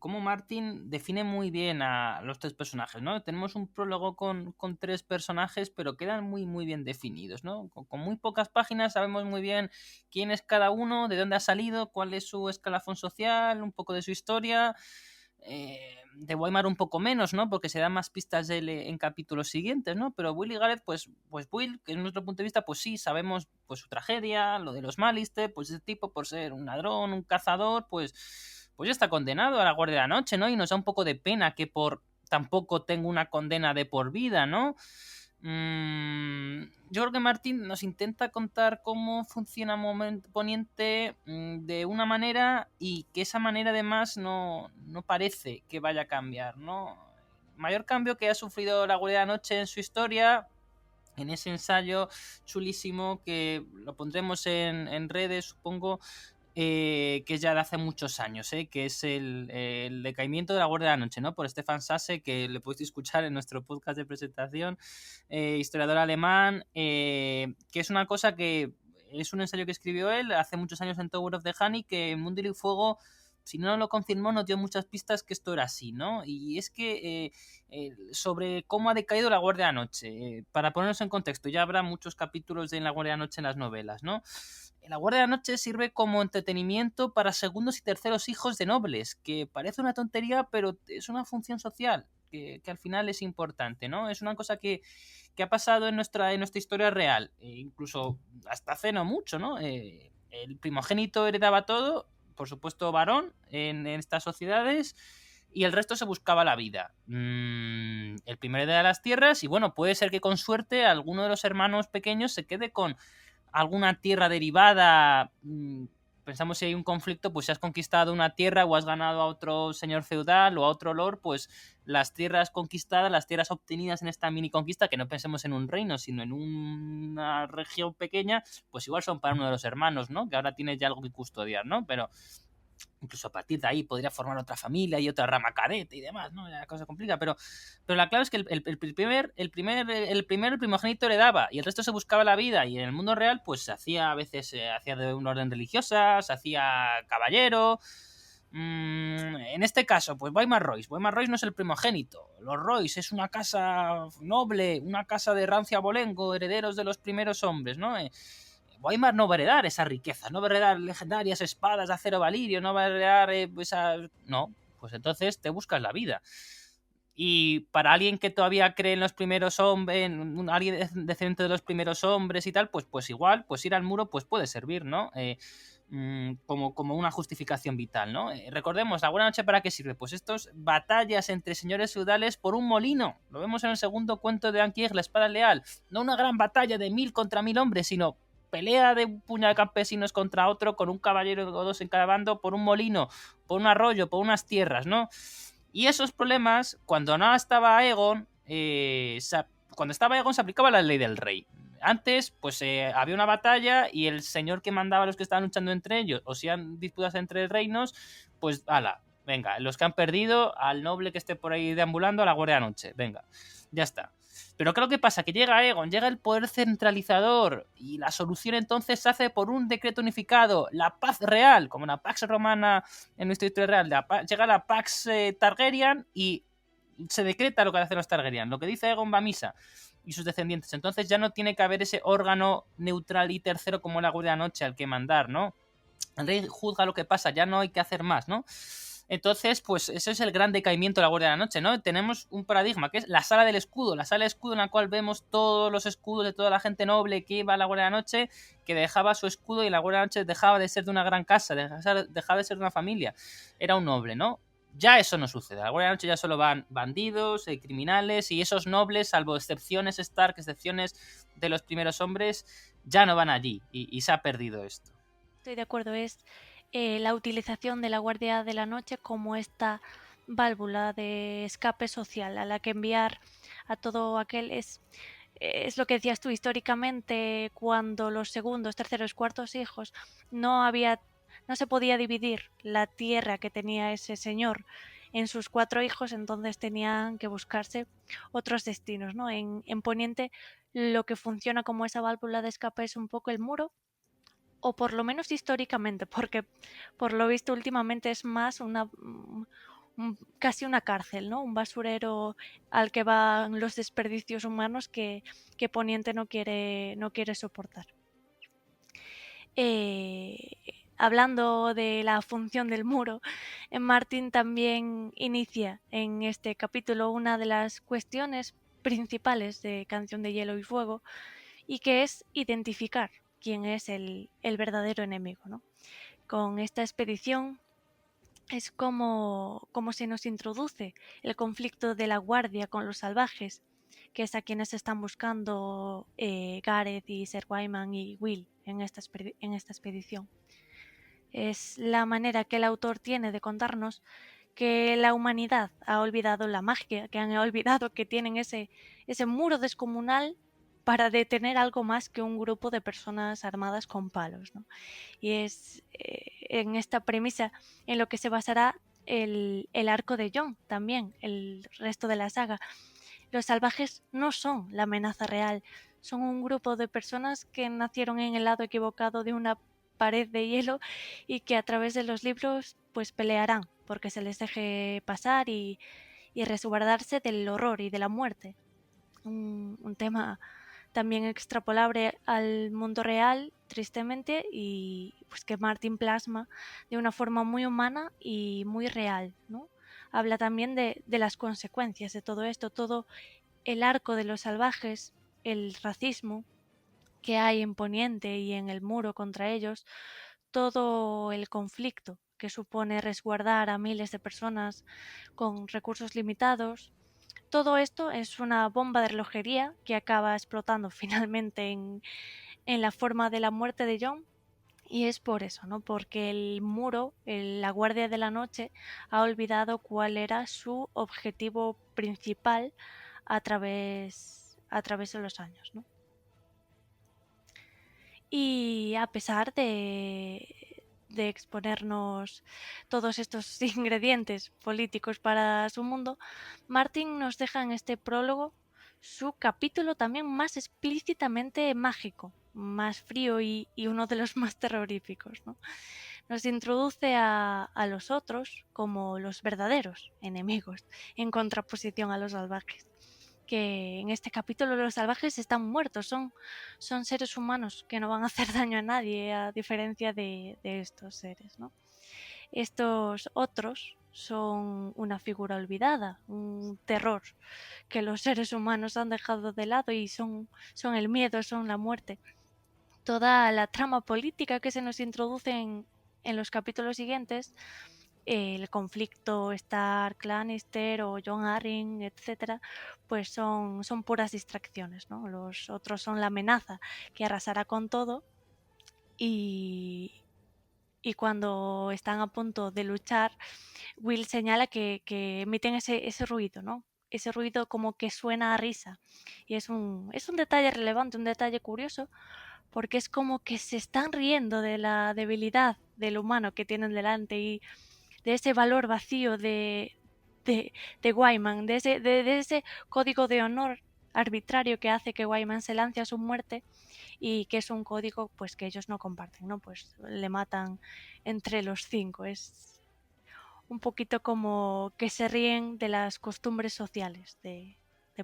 Speaker 4: cómo Martin define muy bien a los tres personajes, ¿no? Tenemos un prólogo con tres personajes, pero quedan muy bien definidos, ¿no? Con muy pocas páginas sabemos muy bien quién es cada uno, de dónde ha salido, cuál es su escalafón social, un poco de su historia. De Weimar un poco menos, ¿no? Porque se dan más pistas de él en capítulos siguientes, ¿no? Pero Will y Gareth, pues Will, que es nuestro punto de vista, pues sí, sabemos pues su tragedia, lo de los Malister, pues ese tipo por ser un ladrón, un cazador, pues ya está condenado a la Guardia de la Noche, ¿no? Y nos da un poco de pena que por tampoco tenga una condena de por vida, ¿no? Yo creo que Martín nos intenta contar cómo funciona Poniente de una manera y que esa manera además no parece que vaya a cambiar, ¿no? El mayor cambio que ha sufrido la Guardia de la Noche en su historia, en ese ensayo chulísimo que lo pondremos en redes, supongo, que es ya de hace muchos años, que es el decaimiento de la Guardia de la Noche, ¿no? Por Stefan Sasse, que le podéis escuchar en nuestro podcast de presentación, historiador alemán, que es una cosa que es un ensayo que escribió él hace muchos años en Tower of the Honey, que en Mundo y Fuego, si no lo confirmó, nos dio muchas pistas que esto era así, ¿no? Y es que sobre cómo ha decaído la Guardia de la Noche, para ponernos en contexto, ya habrá muchos capítulos de la Guardia de la Noche en las novelas, ¿no? La Guardia de la Noche sirve como entretenimiento para segundos y terceros hijos de nobles, que parece una tontería, pero es una función social que al final es importante, ¿no? Es una cosa que ha pasado en nuestra historia real, incluso hasta hace no mucho, ¿no? El primogénito heredaba todo, por supuesto varón, en estas sociedades, y el resto se buscaba la vida. El primero hereda las tierras, y bueno, puede ser que con suerte alguno de los hermanos pequeños se quede con alguna tierra derivada. Pensamos si hay un conflicto, pues si has conquistado una tierra o has ganado a otro señor feudal o a otro lord, pues las tierras conquistadas, las tierras obtenidas en esta mini conquista, que no pensemos en un reino, sino en una región pequeña, pues igual son para uno de los hermanos, ¿no? Que ahora tienes ya algo que custodiar, ¿no? Pero incluso a partir de ahí podría formar otra familia y otra rama cadete y demás, ¿no? La cosa se complica, pero la clave es que el primogénito heredaba y el resto se buscaba la vida, y en el mundo real pues se hacía, a veces se hacía de un orden religiosa, se hacía caballero. En este caso, pues Weimar Royce no es el primogénito. Los Royce es una casa noble, una casa de rancia abolengo, herederos de los primeros hombres, ¿no? Weimar no va a heredar esa riqueza, no va a heredar legendarias espadas de acero valirio, no va a heredar No, pues entonces te buscas la vida. Y para alguien que todavía cree en los primeros hombres, en alguien descendiente de los primeros hombres y tal, pues igual, pues ir al muro pues puede servir, ¿no? Como una justificación vital, ¿no? Recordemos, ¿la Buena Noche para qué sirve? Pues estos batallas entre señores feudales por un molino. Lo vemos en el segundo cuento de Anquier, La Espada Leal. No una gran batalla de 1000 contra 1000 hombres, sino pelea de un puñado de campesinos contra otro, con un caballero o dos en cada bando, por un molino, por un arroyo, por unas tierras, ¿no? Y esos problemas, cuando no estaba Aegon, cuando estaba Aegon se aplicaba la ley del rey. Antes, pues había una batalla y el señor que mandaba a los que estaban luchando entre ellos, o si han disputas entre reinos, pues ala, venga, los que han perdido, al noble que esté por ahí deambulando, a la Guardia de la Noche, venga, ya está. Pero ¿qué es lo que pasa? Que llega Aegon, llega el poder centralizador, y la solución entonces se hace por un decreto unificado, la paz real, como la Pax Romana en nuestra historia real. Llega la Pax Targaryen y se decreta lo que hacen los Targaryen. Lo que dice Aegon va a misa y sus descendientes. Entonces ya no tiene que haber ese órgano neutral y tercero como la Guardia de la Noche al que mandar, ¿no? El rey juzga lo que pasa, ya no hay que hacer más, ¿no? Entonces, pues ese es el gran decaimiento de la Guardia de la Noche, ¿no? Tenemos un paradigma que es la Sala del Escudo, la Sala del Escudo en la cual vemos todos los escudos de toda la gente noble que iba a la Guardia de la Noche, que dejaba su escudo, y la Guardia de la Noche dejaba de ser de una gran casa, dejaba de ser de una familia, era un noble, ¿no? Ya eso no sucede, a la Guardia de la Noche ya solo van bandidos, criminales, y esos nobles, salvo excepciones Stark, excepciones de los primeros hombres, ya no van allí, y se ha perdido esto.
Speaker 2: Estoy de acuerdo, es la utilización de la Guardia de la Noche como esta válvula de escape social a la que enviar a todo aquel. Es lo que decías tú, históricamente, cuando los segundos, terceros, cuartos hijos no había no se podía dividir la tierra que tenía ese señor en sus 4 hijos, entonces tenían que buscarse otros destinos, ¿no? En Poniente lo que funciona como esa válvula de escape es un poco el muro, o por lo menos históricamente, porque por lo visto últimamente es más casi una cárcel, ¿no? Un basurero al que van los desperdicios humanos que Poniente no quiere soportar. Hablando de la función del muro, Martin también inicia en este capítulo una de las cuestiones principales de Canción de Hielo y Fuego, y que es identificar quién es el verdadero enemigo, ¿no? Con esta expedición es como se nos introduce el conflicto de la guardia con los salvajes, que es a quienes están buscando Gareth y Ser Wyman y Will en esta expedición. Es la manera que el autor tiene de contarnos que la humanidad ha olvidado la magia, que han olvidado que tienen ese muro descomunal para detener algo más que un grupo de personas armadas con palos, ¿no? Y es en esta premisa en lo que se basará el arco de Jon también, el resto de la saga. Los salvajes no son la amenaza real, son un grupo de personas que nacieron en el lado equivocado de una pared de hielo y que a través de los libros pues pelearán porque se les deje pasar y resguardarse del horror y de la muerte. Un tema también extrapolable al mundo real, tristemente, y pues que Martin plasma de una forma muy humana y muy real, ¿no? Habla también de las consecuencias de todo esto, todo el arco de los salvajes, el racismo que hay en Poniente y en el muro contra ellos, todo el conflicto que supone resguardar a miles de personas con recursos limitados. Todo esto es una bomba de relojería que acaba explotando finalmente en la forma de la muerte de Jon. Y es por eso, ¿no? Porque el muro, la Guardia de la Noche, ha olvidado cuál era su objetivo principal a través de los años, ¿no? Y a pesar de exponernos todos estos ingredientes políticos para su mundo, Martin nos deja en este prólogo su capítulo también más explícitamente mágico, más frío y uno de los más terroríficos, ¿no? Nos introduce a los otros como los verdaderos enemigos, en contraposición a los salvajes. Que en este capítulo los salvajes están muertos, son seres humanos que no van a hacer daño a nadie, a diferencia de estos seres, ¿no? Estos otros son una figura olvidada, un terror que los seres humanos han dejado de lado y son el miedo, son la muerte. Toda la trama política que se nos introduce en los capítulos siguientes, el conflicto Stark, Lannister o Jon Arryn, etcétera, pues son puras distracciones, ¿no? Los otros son la amenaza que arrasará con todo y cuando están a punto de luchar, Will señala que emiten ese ruido, ¿no? Ese ruido como que suena a risa. Y es un detalle relevante, un detalle curioso, porque es como que se están riendo de la debilidad del humano que tienen delante y de ese valor vacío de Wyman, de ese código de honor arbitrario que hace que Wyman se lance a su muerte y que es un código pues que ellos no comparten, ¿no? Pues le matan entre los 5. Es un poquito como que se ríen de las costumbres sociales de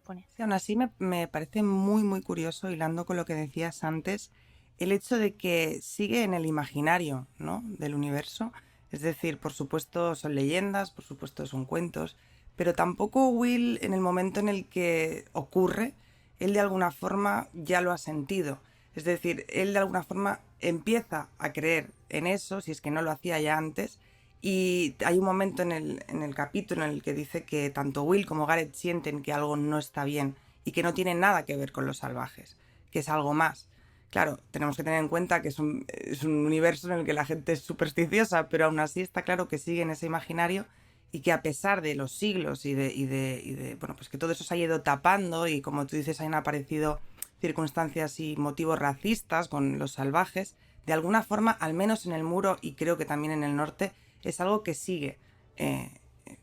Speaker 2: Poniente.
Speaker 3: Sí, aún así me parece muy, muy curioso, hilando con lo que decías antes, el hecho de que sigue en el imaginario, ¿no?, del universo. Es decir, por supuesto son leyendas, por supuesto son cuentos, pero tampoco Will, en el momento en el que ocurre, él de alguna forma ya lo ha sentido. Es decir, él de alguna forma empieza a creer en eso, si es que no lo hacía ya antes, y hay un momento en el capítulo en el que dice que tanto Will como Gareth sienten que algo no está bien y que no tiene nada que ver con los salvajes, que es algo más. Claro, tenemos que tener en cuenta que es un universo en el que la gente es supersticiosa, pero aún así está claro que sigue en ese imaginario y que a pesar de los siglos y de bueno, pues que todo eso se ha ido tapando y, como tú dices, hayan aparecido circunstancias y motivos racistas con los salvajes, de alguna forma, al menos en el muro y creo que también en el norte, es algo que sigue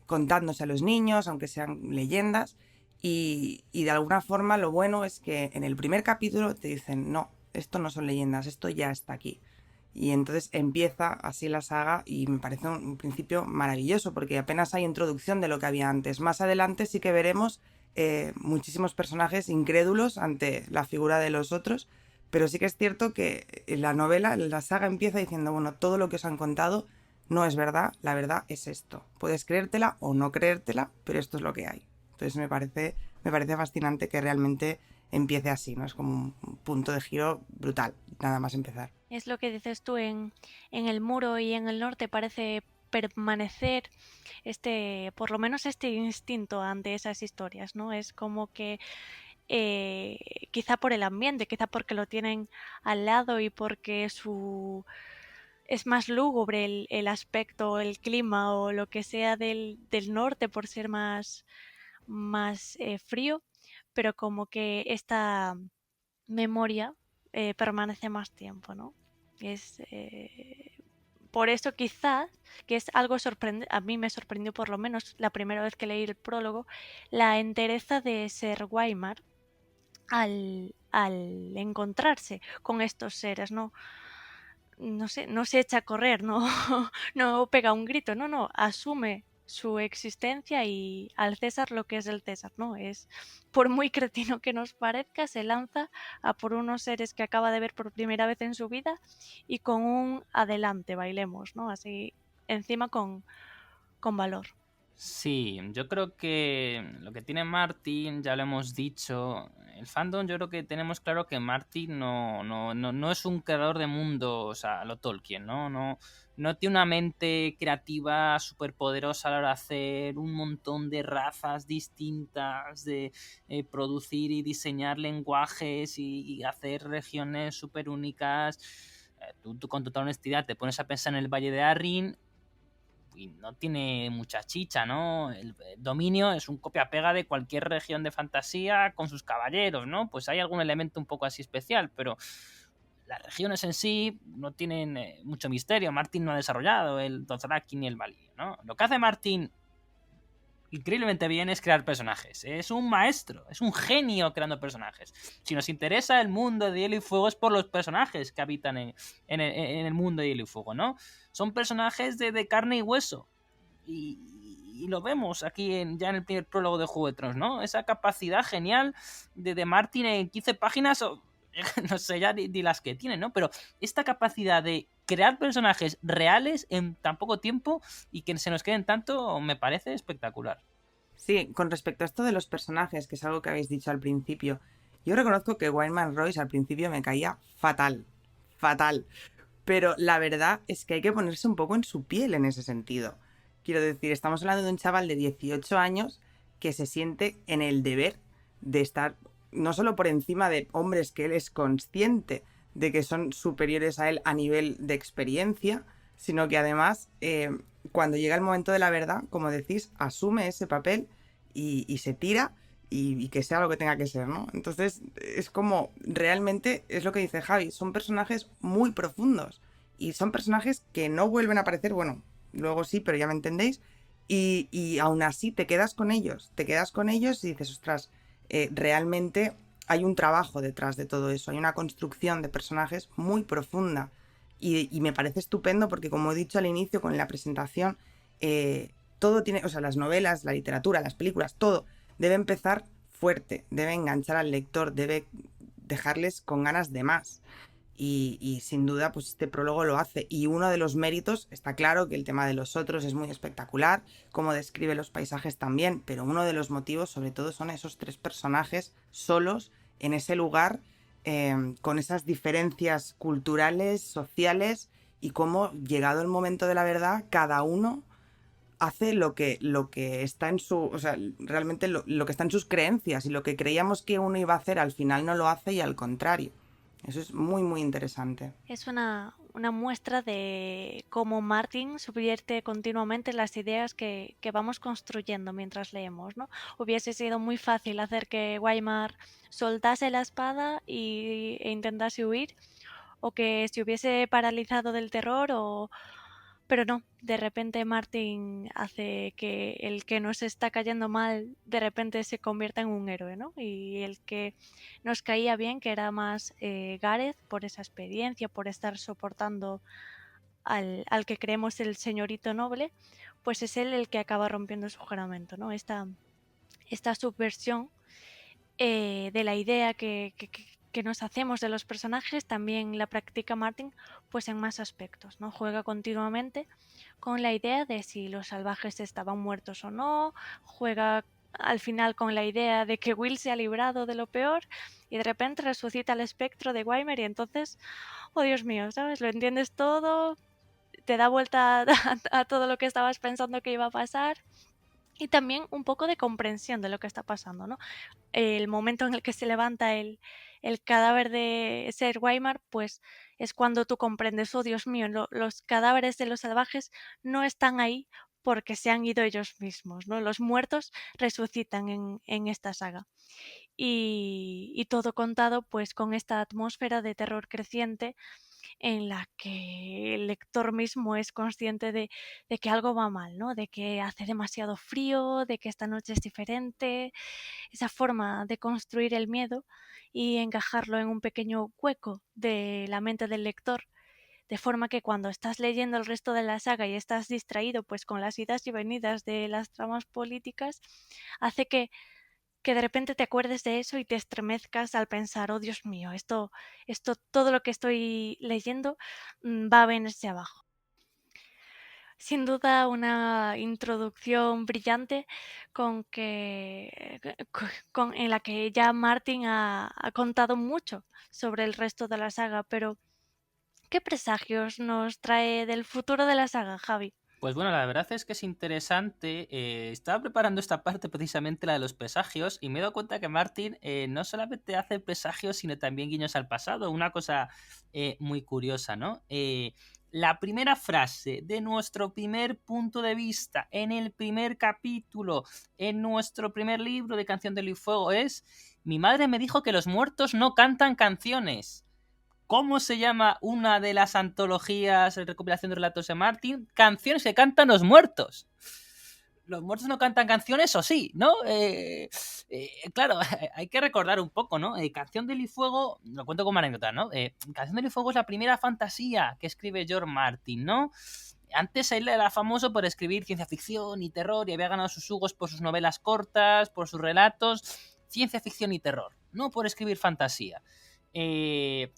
Speaker 3: contándose a los niños, aunque sean leyendas, y de alguna forma lo bueno es que en el primer capítulo te dicen, no, esto no son leyendas, esto ya está aquí. Y entonces empieza así la saga y me parece un principio maravilloso porque apenas hay introducción de lo que había antes. Más adelante sí que veremos muchísimos personajes incrédulos ante la figura de los otros, pero sí que es cierto que la novela, la saga empieza diciendo, bueno, todo lo que os han contado no es verdad, la verdad es esto. Puedes creértela o no creértela, pero esto es lo que hay. Entonces me parece fascinante que realmente empiece así, ¿no? Es como un punto de giro brutal, nada más empezar.
Speaker 2: Es lo que dices tú, en el muro y en el norte parece permanecer por lo menos este instinto ante esas historias, ¿no? Es como que quizá por el ambiente, quizá porque lo tienen al lado y porque es más lúgubre el aspecto, el clima o lo que sea del norte por ser más frío, pero como que esta memoria permanece más tiempo, ¿no? Es por eso quizás, que es algo sorprendente, a mí me sorprendió por lo menos la primera vez que leí el prólogo, la entereza de Ser Weimar al encontrarse con estos seres, ¿no? No sé, no se echa a correr, no, no pega un grito, no, asume su existencia y al César lo que es el César, ¿no? Es, por muy cretino que nos parezca, se lanza a por unos seres que acaba de ver por primera vez en su vida y con un adelante, bailemos, ¿no? Así, encima con valor.
Speaker 4: Sí, yo creo que lo que tiene Martin, ya lo hemos dicho, el fandom yo creo que tenemos claro que Martin no es un creador de mundos, o sea, a lo Tolkien, ¿no? No tiene una mente creativa súper poderosa a la hora de hacer un montón de razas distintas, de producir y diseñar lenguajes y hacer regiones súper únicas. Tú con total honestidad te pones a pensar en el Valle de Arryn y no tiene mucha chicha, ¿no? El dominio es un copia-pega de cualquier región de fantasía con sus caballeros, ¿no? Pues hay algún elemento un poco así especial, pero las regiones en sí no tienen mucho misterio. Martin no ha desarrollado el Dothraki ni el Valyria, ¿no? Lo que hace Martin increíblemente bien es crear personajes. Es un maestro, es un genio creando personajes. Si nos interesa el mundo de Hielo y Fuego es por los personajes que habitan en el mundo de Hielo y Fuego, ¿no? Son personajes de carne y hueso. Y lo vemos aquí ya en el primer prólogo de Juego de Tronos, ¿no? Esa capacidad genial de Martin en 15 páginas, no sé ya ni las que tiene, ¿no? Pero esta capacidad de crear personajes reales en tan poco tiempo y que se nos queden tanto me parece espectacular.
Speaker 3: Sí, con respecto a esto de los personajes, que es algo que habéis dicho al principio, yo reconozco que Wyman Royce al principio me caía fatal, pero la verdad es que hay que ponerse un poco en su piel en ese sentido. Quiero decir, estamos hablando de un chaval de 18 años que se siente en el deber de estar no solo por encima de hombres que él es consciente de que son superiores a él a nivel de experiencia, sino que además cuando llega el momento de la verdad, como decís, asume ese papel y se tira y que sea lo que tenga que ser, ¿no? Entonces es como, realmente es lo que dice Javi, son personajes muy profundos y son personajes que no vuelven a aparecer, bueno, luego sí, pero ya me entendéis, y aún así te quedas con ellos y dices, ostras, realmente hay un trabajo detrás de todo eso, hay una construcción de personajes muy profunda y me parece estupendo porque, como he dicho al inicio con la presentación, todo tiene, o sea, las novelas, la literatura, las películas, todo debe empezar fuerte, debe enganchar al lector, debe dejarles con ganas de más. Y sin duda, pues este prólogo lo hace. Y uno de los méritos, está claro que el tema de los otros es muy espectacular, como describe los paisajes también, pero uno de los motivos, sobre todo, son esos tres personajes solos en ese lugar, con esas diferencias culturales, sociales, y cómo, llegado el momento de la verdad, cada uno hace lo que está en su, o sea, realmente lo que está en sus creencias, y lo que creíamos que uno iba a hacer al final no lo hace, y al contrario. Eso es muy, muy interesante.
Speaker 2: Es una muestra de cómo Martin subvierte continuamente las ideas que vamos construyendo mientras leemos, ¿no? Hubiese sido muy fácil hacer que Weimar soltase la espada e intentase huir, o que se hubiese paralizado del terror, pero no, de repente Martin hace que el que nos está cayendo mal de repente se convierta en un héroe, ¿no? Y el que nos caía bien, que era más Gareth, por esa experiencia, por estar soportando al que creemos el señorito noble, pues es él el que acaba rompiendo su juramento, ¿no? Esta subversión de la idea que nos hacemos de los personajes también la practica Martin pues en más aspectos, ¿no? Juega continuamente con la idea de si los salvajes estaban muertos o no, juega al final con la idea de que Will se ha librado de lo peor y de repente resucita el espectro de Wymer y entonces, oh Dios mío, ¿sabes? Lo entiendes todo, te da vuelta a todo lo que estabas pensando que iba a pasar y también un poco de comprensión de lo que está pasando, ¿no? El momento en el que se levanta el cadáver de Ser Weimar, pues es cuando tú comprendes, oh Dios mío, los cadáveres de los salvajes no están ahí porque se han ido ellos mismos, ¿no? Los muertos resucitan en esta saga. Y todo contado pues con esta atmósfera de terror creciente en la que el lector mismo es consciente de que algo va mal, ¿no? De que hace demasiado frío, de que esta noche es diferente, esa forma de construir el miedo y encajarlo en un pequeño hueco de la mente del lector, de forma que cuando estás leyendo el resto de la saga y estás distraído pues con las idas y venidas de las tramas políticas, hace que de repente te acuerdes de eso y te estremezcas al pensar, oh Dios mío, esto todo lo que estoy leyendo va a venirse abajo. Sin duda una introducción brillante en la que ya Martin ha contado mucho sobre el resto de la saga, pero ¿qué presagios nos trae del futuro de la saga, Javi?
Speaker 4: Pues bueno, la verdad es que es interesante. Estaba preparando esta parte, precisamente la de los presagios, y me he dado cuenta que Martin no solamente hace presagios, sino también guiños al pasado. Una cosa muy curiosa, ¿no? La primera frase de nuestro primer punto de vista, en el primer capítulo, en nuestro primer libro de Canción de Hielo y Fuego es: mi madre me dijo que los muertos no cantan canciones. ¿Cómo se llama una de las antologías de recopilación de relatos de Martin? Canciones que cantan los muertos. Los muertos no cantan canciones, o sí, ¿no? Claro, hay que recordar un poco, ¿no? Canción del y Fuego, lo cuento como anécdota, ¿no? Canción del y Fuego es la primera fantasía que escribe George Martin, ¿no? Antes él era famoso por escribir ciencia ficción y terror y había ganado sus hugos por sus novelas cortas, por sus relatos. Ciencia ficción y terror, no por escribir fantasía.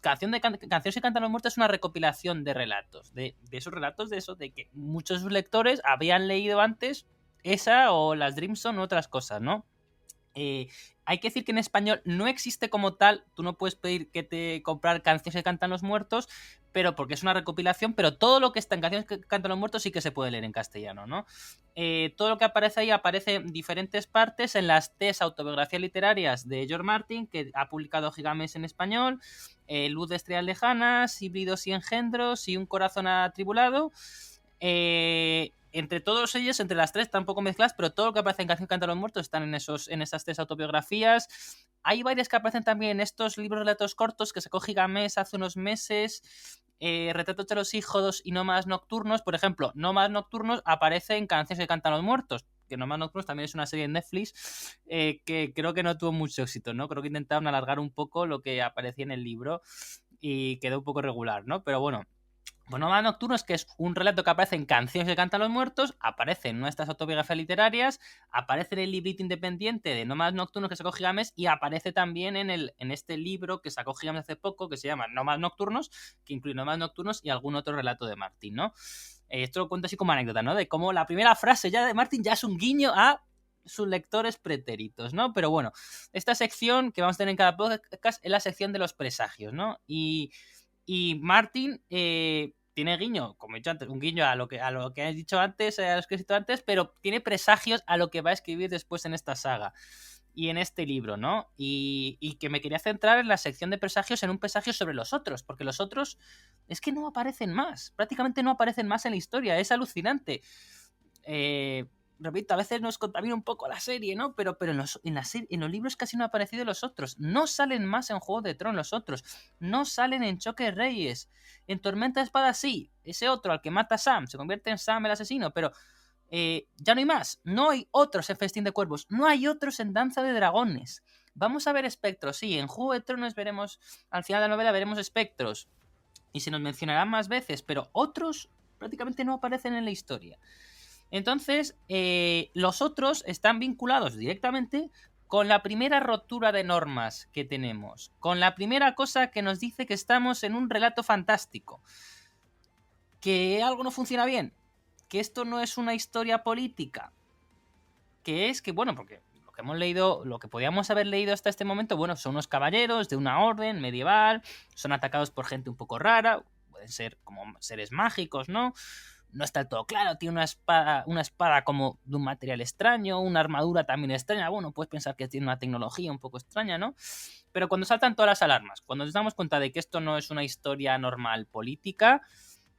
Speaker 4: Canciones que cantan los muertos es una recopilación de relatos, de esos relatos, de que muchos de sus lectores habían leído antes esa o las Dreamson u otras cosas, ¿no? Hay que decir que en español no existe como tal, tú no puedes pedir que te comprar canciones que cantan los muertos, pero porque es una recopilación, pero todo lo que está en canciones que cantan los muertos sí que se puede leer en castellano, ¿no? Todo lo que aparece ahí aparece en diferentes partes, en las 3 autobiografías literarias de George Martin, que ha publicado Gigamesh en español, Luz de estrellas lejanas, Híbridos y engendros y Un corazón atribulado. Entre todos ellos, entre las 3, están un poco mezcladas, pero todo lo que aparece en Canción que cantan los muertos están en esas 3 autobiografías. Hay varias que aparecen también en estos libros de relatos cortos que sacó Gigamesh hace unos meses. Retratos de los hijos y Nómadas nocturnos. Por ejemplo, Nómadas nocturnos aparece en Canciones que cantan los muertos, que Nómadas nocturnos también es una serie en Netflix que creo que no tuvo mucho éxito, ¿no? Creo que intentaron alargar un poco lo que aparecía en el libro y quedó un poco regular, ¿no? Pero bueno, pues Nómadas nocturnos, que es un relato que aparece en Canciones que cantan los muertos, aparece en nuestras autobiografías literarias, aparece en el librito independiente de Nómadas nocturnos que sacó Gigamesh y aparece también en este libro que sacó Gigamesh hace poco, que se llama Nómadas nocturnos, que incluye Nómadas nocturnos y algún otro relato de Martin, ¿no? Esto lo cuento así como anécdota, ¿no? De cómo la primera frase ya de Martin ya es un guiño a sus lectores pretéritos, ¿no? Pero bueno, esta sección que vamos a tener en cada podcast es la sección de los presagios, ¿no? Y Martin tiene guiño, como he dicho antes, un guiño a lo que has dicho antes, a lo que he escrito antes, pero tiene presagios a lo que va a escribir después en esta saga y en este libro, ¿no? Y que me quería centrar en la sección de presagios, en un presagio sobre los otros, porque los otros es que no aparecen más, prácticamente no aparecen más en la historia, es alucinante. repito, a veces nos contamina un poco la serie, ¿no? Pero en los libros casi no ha aparecido los otros. No salen más en Juego de Tronos los otros. No salen en Choque de Reyes. En Tormenta de Espadas sí. Ese otro al que mata a Sam se convierte en Sam el asesino, pero ya no hay más. No hay otros en Festín de Cuervos. No hay otros en Danza de Dragones. Vamos a ver espectros, sí. En Juego de Tronos veremos, al final de la novela veremos espectros. Y se nos mencionarán más veces, pero otros prácticamente no aparecen en la historia. Entonces, los otros están vinculados directamente con la primera rotura de normas que tenemos, con la primera cosa que nos dice que estamos en un relato fantástico, que algo no funciona bien, que esto no es una historia política, que es que, bueno, porque lo que hemos leído, lo que podíamos haber leído hasta este momento, bueno, son unos caballeros de una orden medieval, son atacados por gente un poco rara, pueden ser como seres mágicos, ¿no? No está del todo claro, tiene una espada como de un material extraño, una armadura también extraña, bueno, puedes pensar que tiene una tecnología un poco extraña, ¿no? Pero cuando saltan todas las alarmas, cuando nos damos cuenta de que esto no es una historia normal política,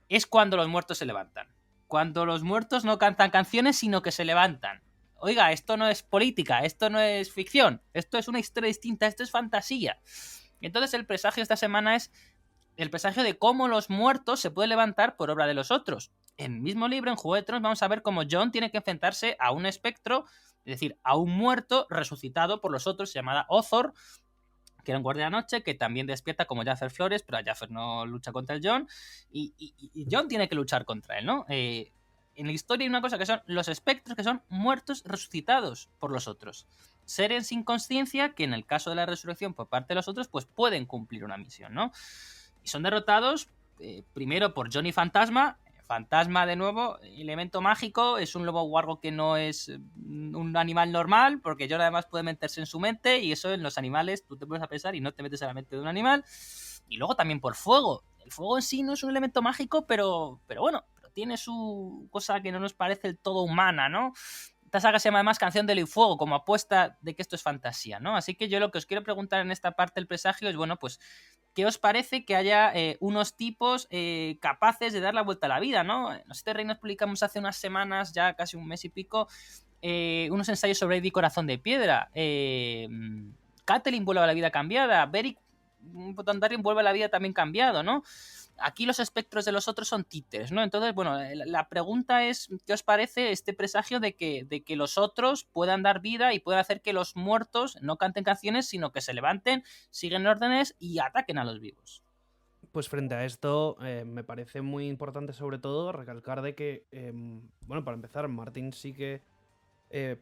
Speaker 4: es cuando los muertos se levantan. Cuando los muertos no cantan canciones, sino que se levantan. Oiga, esto no es política, esto no es ficción, esto es una historia distinta, esto es fantasía. Entonces el presagio esta semana es el presagio de cómo los muertos se pueden levantar por obra de los otros. En el mismo libro, en Juego de Tronos, vamos a ver cómo Jon tiene que enfrentarse a un espectro, es decir, a un muerto resucitado por los otros, llamada Othor, que era un guardia de la noche, que también despierta como Jaffer Flores, pero Jaffer no lucha contra el Jon, y Jon tiene que luchar contra él, ¿no? En la historia hay una cosa que son los espectros, que son muertos resucitados por los otros. Seres sin conciencia que en el caso de la resurrección por parte de los otros, pues pueden cumplir una misión, ¿no? Y son derrotados primero por Johnny Fantasma. Fantasma, de nuevo, elemento mágico, es un lobo huargo que no es un animal normal, porque Jon además puede meterse en su mente, y eso en los animales tú te pones a pensar y no te metes en la mente de un animal. Y luego también por fuego. El fuego en sí no es un elemento mágico, pero bueno, pero tiene su cosa que no nos parece del todo humana, ¿no? Esta saga se llama además Canción de Hielo y Fuego, como apuesta de que esto es fantasía, ¿no? Así que yo lo que os quiero preguntar en esta parte del presagio es, bueno, pues, ¿qué os parece que haya unos tipos capaces de dar la vuelta a la vida, ¿no? En Los Siete Reinos publicamos hace unas semanas, ya casi un mes y pico, unos ensayos sobre Eddie Corazón de Piedra. Catelyn vuelve a la vida cambiada. Beric Dondarrion vuelve a la vida también cambiado, ¿no? Aquí los espectros de los otros son títeres, ¿no? Entonces, bueno, la pregunta es, ¿qué os parece este presagio de que los otros puedan dar vida y puedan hacer que los muertos no canten canciones, sino que se levanten, siguen órdenes y ataquen a los vivos?
Speaker 5: Pues frente a esto, me parece muy importante sobre todo recalcar de que, bueno, para empezar, Martin sí que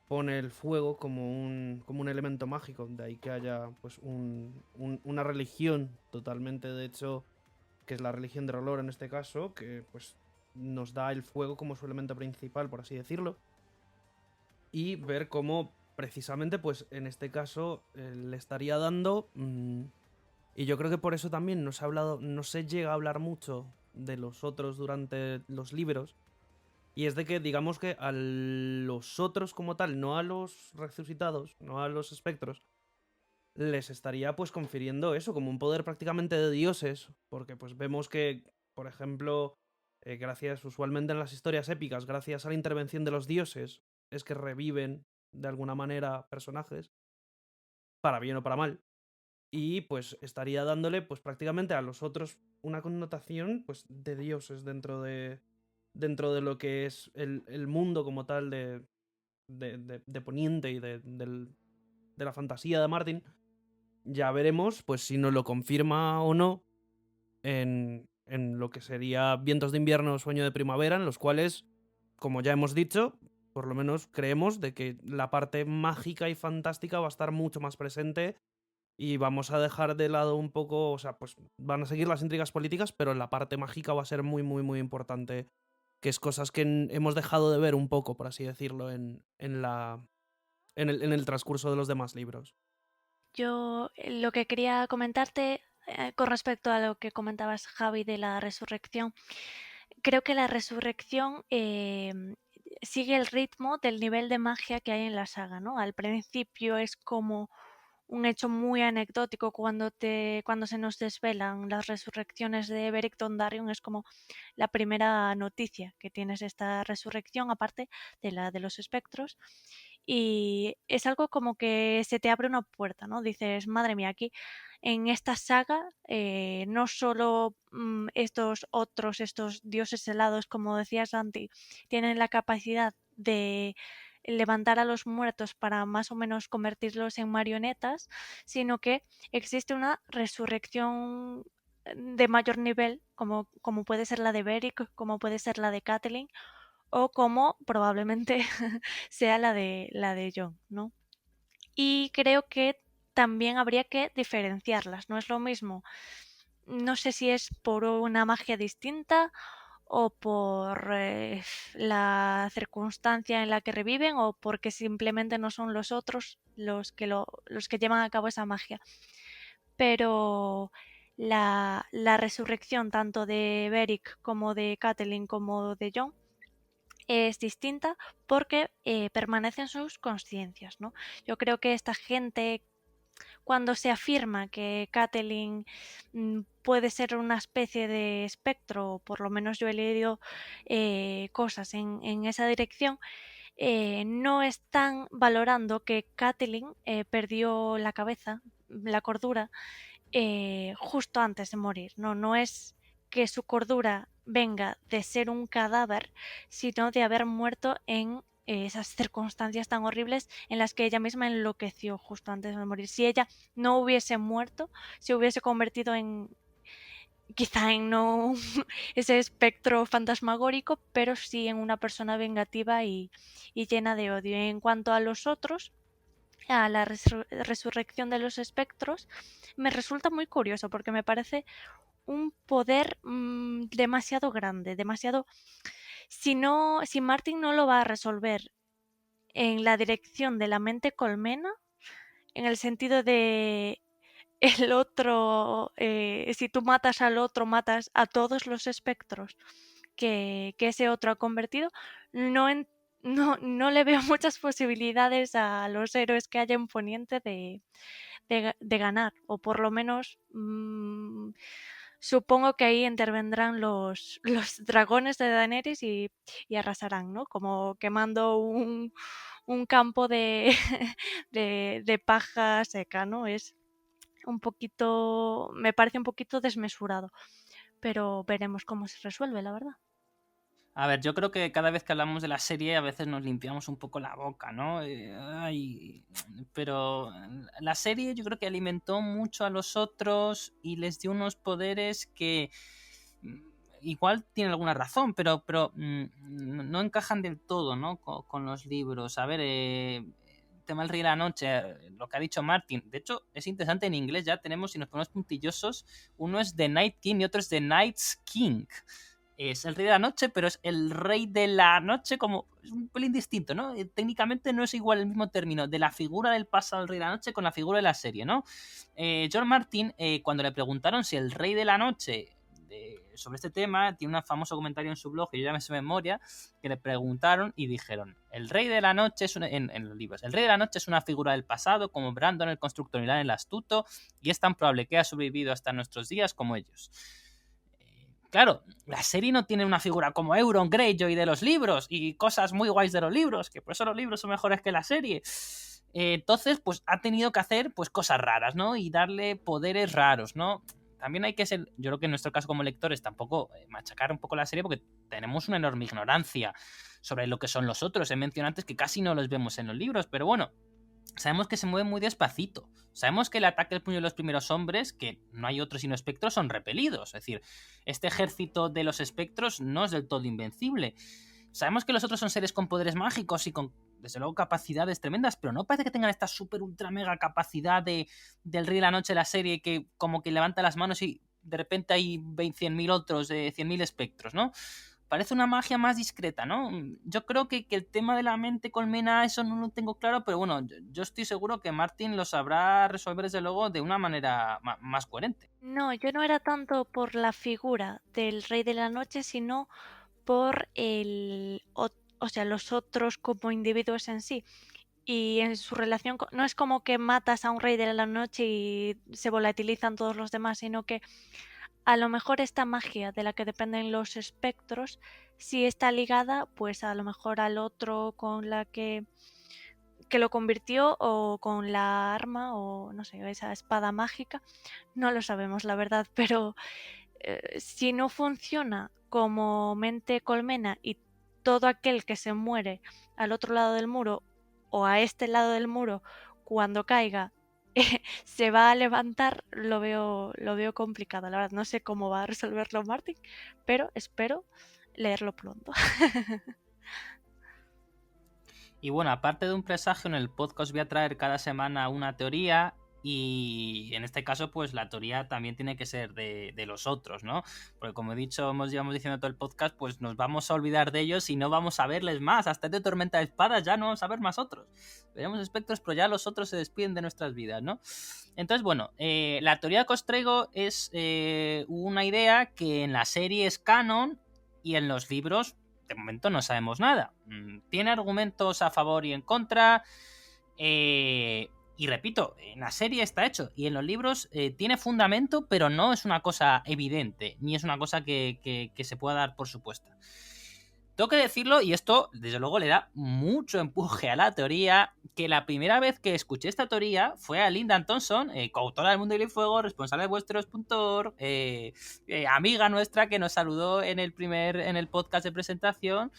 Speaker 5: pone el fuego como un elemento mágico, de ahí que haya pues una religión totalmente, de hecho, que es la religión de Rolor en este caso, que pues nos da el fuego como su elemento principal, por así decirlo, y ver cómo precisamente pues en este caso le estaría dando... y yo creo que por eso también no se llega a hablar mucho de los otros durante los libros. Y es de que, digamos que a los otros como tal, no a los resucitados, no a los espectros, les estaría pues confiriendo eso, como un poder prácticamente de dioses. Porque pues vemos que, por ejemplo, gracias usualmente en las historias épicas, gracias a la intervención de los dioses, es que reviven de alguna manera personajes, para bien o para mal. Y pues estaría dándole pues prácticamente a los otros una connotación pues de dioses dentro de lo que es el mundo como tal de Poniente y de la fantasía de Martin. Ya veremos pues si nos lo confirma o no en lo que sería Vientos de Invierno, Sueño de Primavera, en los cuales, como ya hemos dicho, por lo menos creemos de que la parte mágica y fantástica va a estar mucho más presente. Y vamos a dejar de lado un poco, o sea, pues van a seguir las intrigas políticas, pero la parte mágica va a ser muy, muy, muy importante, que es cosas que hemos dejado de ver un poco, por así decirlo, en el transcurso de los demás libros.
Speaker 2: Yo lo que quería comentarte con respecto a lo que comentabas, Javi, de la resurrección, creo que la resurrección sigue el ritmo del nivel de magia que hay en la saga, ¿no? Al principio es como un hecho muy anecdótico cuando se nos desvelan las resurrecciones de Beric Dondarrion. Es como la primera noticia que tienes esta resurrección, aparte de la de los espectros. Y es algo como que se te abre una puerta, ¿no? Dices, madre mía, aquí en esta saga no solo estos dioses helados, como decías, Santi, tienen la capacidad de levantar a los muertos para más o menos convertirlos en marionetas, sino que existe una resurrección de mayor nivel, como puede ser la de Beric, como puede ser la de Catelyn, o como probablemente sea la de Jon, ¿no? Y creo que también habría que diferenciarlas, no es lo mismo. No sé si es por una magia distinta o por la circunstancia en la que reviven o porque simplemente no son los otros los que llevan a cabo esa magia. Pero la resurrección tanto de Beric como de Catelyn como de Jon es distinta porque permanecen sus conciencias, ¿no? Yo creo que esta gente, cuando se afirma que Catelyn puede ser una especie de espectro, o por lo menos yo he leído cosas en esa dirección, no están valorando que Catelyn perdió la cabeza, la cordura, justo antes de morir. No es que su cordura venga de ser un cadáver, sino de haber muerto en esas circunstancias tan horribles en las que ella misma enloqueció justo antes de morir. Si ella no hubiese muerto, se hubiese convertido quizá en no ese espectro fantasmagórico, pero sí en una persona vengativa y llena de odio. En cuanto a los otros, a la resurrección de los espectros, me resulta muy curioso porque me parece un poder demasiado grande, demasiado... Si Martin no lo va a resolver en la dirección de la mente colmena, en el sentido de el otro, si tú matas al otro, matas a todos los espectros que ese otro ha convertido, no, no le veo muchas posibilidades a los héroes que haya en Poniente de ganar, o por lo menos supongo que ahí intervendrán los dragones de Daenerys y arrasarán, ¿no? Como quemando un campo de paja seca, ¿no? Es un poquito, me parece un poquito desmesurado, pero veremos cómo se resuelve, la verdad.
Speaker 4: A ver, yo creo que cada vez que hablamos de la serie a veces nos limpiamos un poco la boca, ¿no? Pero la serie yo creo que alimentó mucho a los otros y les dio unos poderes que igual tienen alguna razón, pero no encajan del todo, ¿no? Con los libros. A ver, el tema del Rey de la Noche, lo que ha dicho Martin. De hecho, es interesante en inglés, ya tenemos, si nos ponemos puntillosos, uno es The Night King y otro es The Night's King. Es el rey de la noche, pero es el rey de la noche, como es un pelín distinto, ¿no? Técnicamente no es igual el mismo término de la figura del pasado del rey de la noche con la figura de la serie, ¿no? George Martin, cuando le preguntaron si el rey de la noche sobre este tema, tiene un famoso comentario en su blog que yo ya me sé de memoria, que le preguntaron y dijeron, el rey de la noche es en los libros, el rey de la noche es una figura del pasado como Brandon el constructor y Lan el astuto, y es tan probable que haya sobrevivido hasta nuestros días como ellos. Claro, la serie no tiene una figura como Euron Greyjoy de los libros y cosas muy guays de los libros, que por eso los libros son mejores que la serie. Entonces, pues ha tenido que hacer pues cosas raras, ¿no? Y darle poderes raros, ¿no? También hay que ser, yo creo que en nuestro caso como lectores tampoco machacar un poco la serie porque tenemos una enorme ignorancia sobre lo que son los otros. He mencionado antes que casi no los vemos en los libros, pero bueno, sabemos que se mueven muy despacito. Sabemos que el ataque del puño de los primeros hombres, que no hay otros sino espectros, son repelidos. Es decir, este ejército de los espectros no es del todo invencible. Sabemos que los otros son seres con poderes mágicos y con, desde luego, capacidades tremendas, pero no parece que tengan esta super ultra mega capacidad del Rey de la Noche de la serie que como que levanta las manos y de repente hay 100.000 otros, 100.000 espectros, ¿no? Parece una magia más discreta, ¿no? Yo creo que el tema de la mente colmena, eso no lo tengo claro, pero bueno, yo estoy seguro que Martin lo sabrá resolver desde luego de una manera más coherente.
Speaker 2: No, yo no era tanto por la figura del Rey de la Noche, sino por o sea, los otros como individuos en sí. y en su relación no es como que matas a un rey de la noche y se volatilizan todos los demás, sino que a lo mejor esta magia de la que dependen los espectros sí está ligada pues a lo mejor al otro con la que lo convirtió, o con la arma, o no sé, esa espada mágica. No lo sabemos, la verdad, pero si no funciona como mente colmena y todo aquel que se muere al otro lado del muro o a este lado del muro cuando caiga se va a levantar, lo veo complicado, la verdad. No sé cómo va a resolverlo Martin, pero espero leerlo pronto.
Speaker 4: Y bueno, aparte de un presagio, en el podcast voy a traer cada semana una teoría, y en este caso pues la teoría también tiene que ser de los otros, ¿no? Porque como he dicho, llevamos diciendo todo el podcast, pues nos vamos a olvidar de ellos y no vamos a verles más. Hasta de Tormenta de Espadas ya no vamos a ver más otros. Veremos espectros, pero ya los otros se despiden de nuestras vidas, ¿no? Entonces, bueno, la teoría que os traigo es una idea que en la serie es canon y en los libros de momento no sabemos nada. Tiene argumentos a favor y en contra. Y repito, en la serie está hecho. Y en los libros tiene fundamento, pero no es una cosa evidente. Ni es una cosa que se pueda dar por supuesta. Tengo que decirlo, y esto desde luego le da mucho empuje a la teoría, que la primera vez que escuché esta teoría fue a Linda Thompson, coautora del Mundo de Hielo y Fuego, responsable de Westeros.org, amiga nuestra, que nos saludó en el podcast de presentación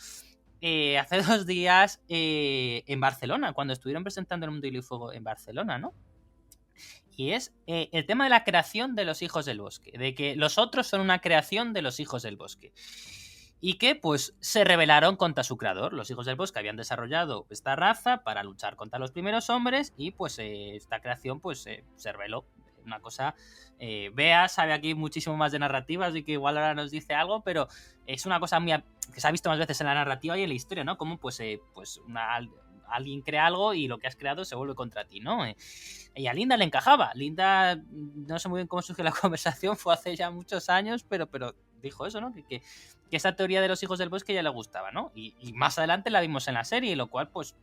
Speaker 4: hace 2 días en Barcelona, cuando estuvieron presentando el Mundo de Hielo y Fuego en Barcelona, ¿no? Y es el tema de la creación de los hijos del bosque, de que los otros son una creación de los hijos del bosque. Y que pues se rebelaron contra su creador. Los hijos del bosque habían desarrollado esta raza para luchar contra los primeros hombres, y pues esta creación pues se rebeló. Una cosa, Bea sabe aquí muchísimo más de narrativa, así que igual ahora nos dice algo, pero es una cosa muy que se ha visto más veces en la narrativa y en la historia, ¿no? Como pues alguien crea algo y lo que has creado se vuelve contra ti, ¿no? Y a Linda le encajaba. Linda, no sé muy bien cómo surgió la conversación, fue hace ya muchos años, pero dijo eso, ¿no? Que esa teoría de los hijos del bosque ya le gustaba, ¿no? Y más adelante la vimos en la serie, lo cual pues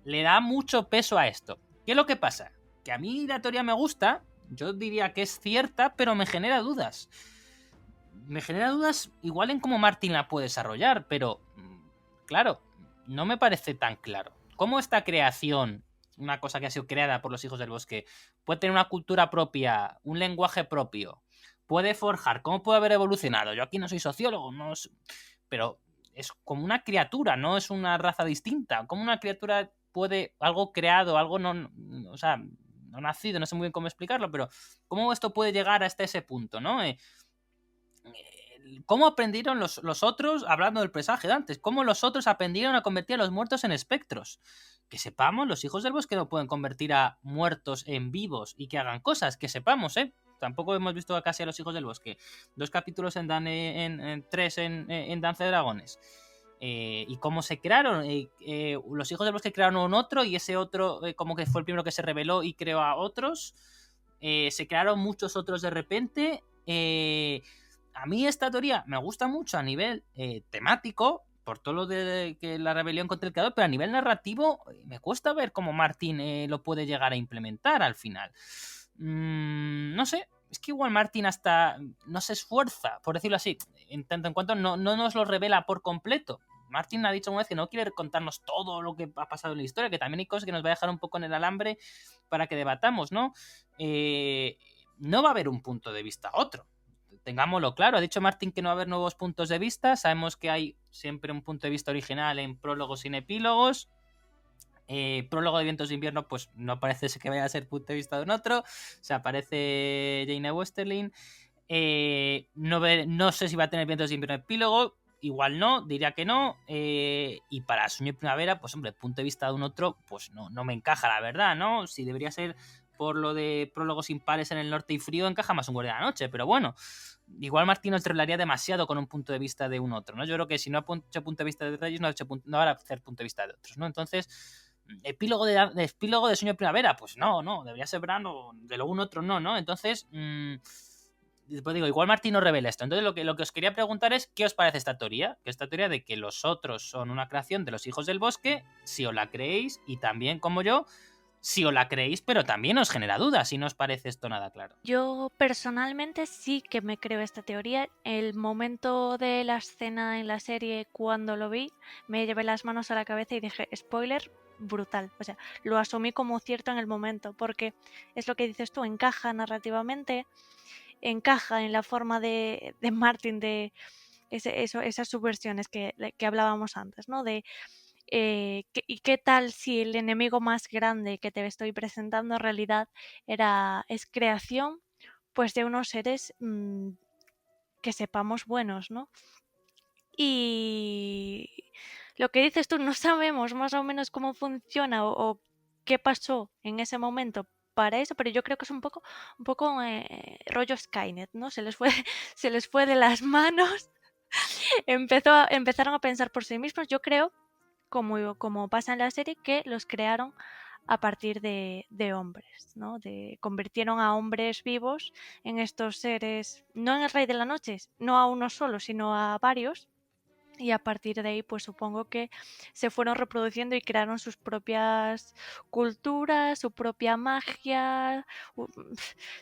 Speaker 4: le da mucho peso a esto. ¿Qué es lo que pasa? Que a mí la teoría me gusta, yo diría que es cierta, pero me genera dudas. Me genera dudas igual en cómo Martin la puede desarrollar, pero claro, no me parece tan claro. ¿Cómo esta creación, una cosa que ha sido creada por los hijos del bosque, puede tener una cultura propia, un lenguaje propio, puede forjar? ¿Cómo puede haber evolucionado? Yo aquí no soy sociólogo, pero es como una criatura, no es una raza distinta. ¿Cómo una criatura puede, algo creado, algo no nacido, no sé muy bien cómo explicarlo, pero cómo esto puede llegar hasta ese punto, ¿no? ¿Cómo aprendieron los otros, hablando del presagio de antes, cómo los otros aprendieron a convertir a los muertos en espectros? Que sepamos, los hijos del bosque no pueden convertir a muertos en vivos y que hagan cosas, que sepamos, Tampoco hemos visto casi a los hijos del bosque. 2 capítulos en 3 en Danza de Dragones. Y cómo se crearon. Los hijos del bosque crearon un otro, y ese otro como que fue el primero que se rebeló y creó a otros. Se crearon muchos otros de repente. A mí esta teoría me gusta mucho a nivel temático, por todo lo de que la rebelión contra el creador, pero a nivel narrativo me cuesta ver cómo Martin lo puede llegar a implementar al final. No sé, es que igual Martin hasta no se esfuerza, por decirlo así, en tanto en cuanto no nos lo revela por completo. Martin ha dicho una vez que no quiere contarnos todo lo que ha pasado en la historia, que también hay cosas que nos va a dejar un poco en el alambre para que debatamos, ¿no? No va a haber un punto de vista otro. Tengámoslo claro, ha dicho Martin que no va a haber nuevos puntos de vista. Sabemos que hay siempre un punto de vista original en prólogos y en epílogos. Prólogo de Vientos de Invierno, pues no parece que vaya a ser punto de vista de un otro. O sea, aparece Jaina Westerling. No sé si va a tener Vientos de Invierno epílogo. Igual no, diría que no. Y para Sueño y Primavera, pues hombre, punto de vista de un otro, pues no me encaja, la verdad, ¿no? Si debería ser por lo de prólogos impares en el norte y frío, encaja más un Guardia de la Noche, pero bueno, igual Martín nos trolaría demasiado con un punto de vista de un otro, ¿no? Yo creo que si no ha hecho punto de vista de Reyes, no va a hacer punto de vista de otros, ¿no? Entonces, epílogo de Sueño de Primavera, pues no, debería ser verano, de lo un otro no, ¿no? Entonces, Pues digo, igual Martín nos revela esto. Entonces lo que os quería preguntar es ¿qué os parece esta teoría? Que esta teoría de que los otros son una creación de los hijos del bosque, si os la creéis, y también como yo, si os la creéis, pero también os genera dudas, si no os parece esto nada claro.
Speaker 2: Yo personalmente sí que me creo esta teoría. El momento de la escena en la serie, cuando lo vi, me llevé las manos a la cabeza y dije, spoiler, brutal. O sea, lo asumí como cierto en el momento, porque es lo que dices tú, encaja narrativamente, encaja en la forma de Martin, de esas subversiones que hablábamos antes, ¿no? De ¿y qué tal si el enemigo más grande que te estoy presentando en realidad es creación pues de unos seres que sepamos buenos, ¿no? Y lo que dices tú, no sabemos más o menos cómo funciona o qué pasó en ese momento para eso, pero yo creo que es un poco rollo Skynet, ¿no? Se les fue de las manos, empezaron a pensar por sí mismos. Yo creo como pasa en la serie, que los crearon a partir de hombres, ¿no? Convirtieron a hombres vivos en estos seres, no en el Rey de la Noche, no a uno solo, sino a varios. Y a partir de ahí, pues supongo que se fueron reproduciendo y crearon sus propias culturas, su propia magia,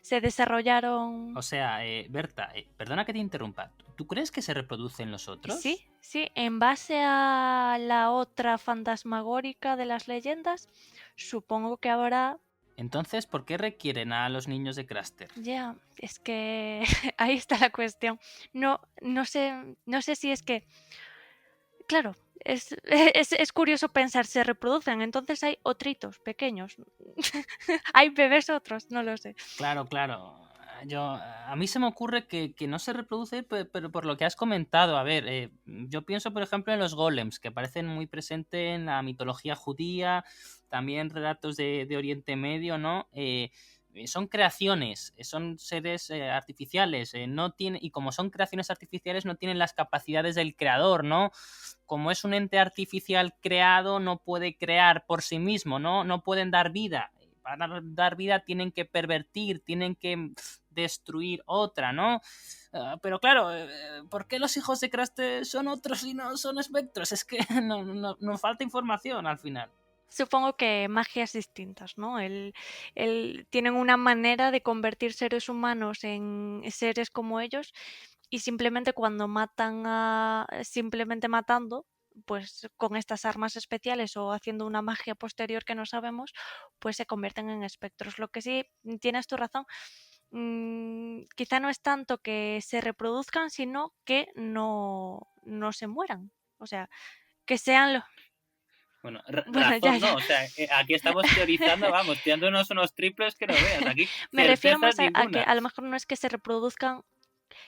Speaker 2: se desarrollaron.
Speaker 4: O sea, Berta, perdona que te interrumpa. ¿Tú crees que se reproducen los otros?
Speaker 2: Sí, en base a la otra fantasmagórica de las leyendas, supongo que habrá.
Speaker 4: Entonces, ¿por qué requieren a los niños de Craster?
Speaker 2: Ya, es que ahí está la cuestión. No sé si es que. Claro, es curioso pensar, se reproducen, entonces hay otritos pequeños. Hay bebés otros, no lo sé.
Speaker 4: Claro. A mí se me ocurre que no se reproduce, pero por lo que has comentado. A ver, yo pienso, por ejemplo, en los golems, que aparecen muy presentes en la mitología judía, también relatos de Oriente Medio, ¿no? Son creaciones, son seres artificiales, y como son creaciones artificiales no tienen las capacidades del creador, ¿no? Como es un ente artificial creado, no puede crear por sí mismo, ¿no? No pueden dar vida. Para dar vida tienen que pervertir, tienen que destruir otra, ¿no? Pero claro, ¿por qué los hijos de Craster son otros y no son espectros? Es que nos falta información al final.
Speaker 2: Supongo que magias distintas, ¿no? Tienen una manera de convertir seres humanos en seres como ellos y simplemente cuando simplemente matando, pues con estas armas especiales o haciendo una magia posterior que no sabemos, pues se convierten en espectros. Lo que sí, tienes tu razón, quizá no es tanto que se reproduzcan, sino que no se mueran. O sea, que sean los.
Speaker 4: Bueno,
Speaker 2: Bueno, ya,
Speaker 4: razón no,
Speaker 2: ya.
Speaker 4: o sea, aquí estamos teorizando, vamos, tirándonos unos triples que no veas, aquí
Speaker 2: Me refiero
Speaker 4: certezas
Speaker 2: más a que
Speaker 4: ninguna.
Speaker 2: a lo mejor no es que se reproduzcan,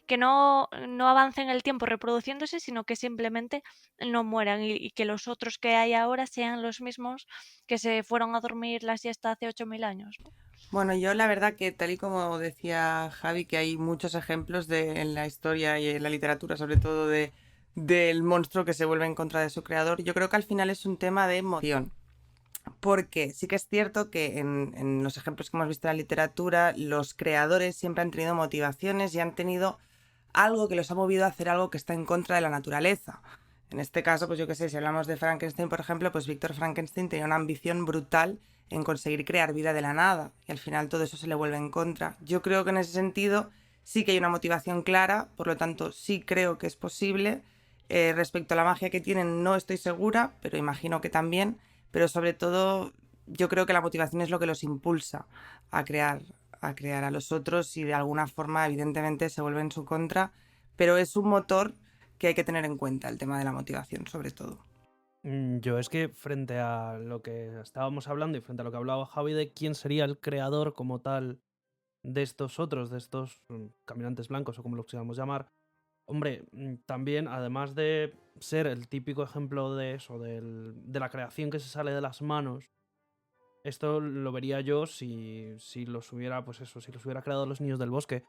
Speaker 2: que no avancen el tiempo reproduciéndose, sino que simplemente no mueran y que los otros que hay ahora sean los mismos que se fueron a dormir la siesta hace 8.000 años, ¿no?
Speaker 3: Bueno, yo la verdad que tal y como decía Javi, que hay muchos ejemplos en la historia y en la literatura, sobre todo del monstruo que se vuelve en contra de su creador, yo creo que al final es un tema de emoción. Porque sí que es cierto que en los ejemplos que hemos visto en la literatura, los creadores siempre han tenido motivaciones y han tenido algo que los ha movido a hacer algo que está en contra de la naturaleza. En este caso, pues yo qué sé, si hablamos de Frankenstein, por ejemplo, pues Víctor Frankenstein tenía una ambición brutal en conseguir crear vida de la nada y al final todo eso se le vuelve en contra. Yo creo que en ese sentido sí que hay una motivación clara, por lo tanto sí creo que es posible. Respecto a la magia que tienen no estoy segura, pero imagino que también. Pero sobre todo yo creo que la motivación es lo que los impulsa a crear a los otros y de alguna forma evidentemente se vuelve en su contra, pero es un motor que hay que tener en cuenta, el tema de la motivación sobre todo.
Speaker 5: Yo es que frente a lo que estábamos hablando y frente a lo que hablaba Javi de quién sería el creador como tal de estos otros, de estos caminantes blancos o como los queramos llamar, hombre, también además de ser el típico ejemplo de eso, de la creación que se sale de las manos, esto lo vería yo si los hubiera, pues eso, si los hubiera creado los niños del bosque.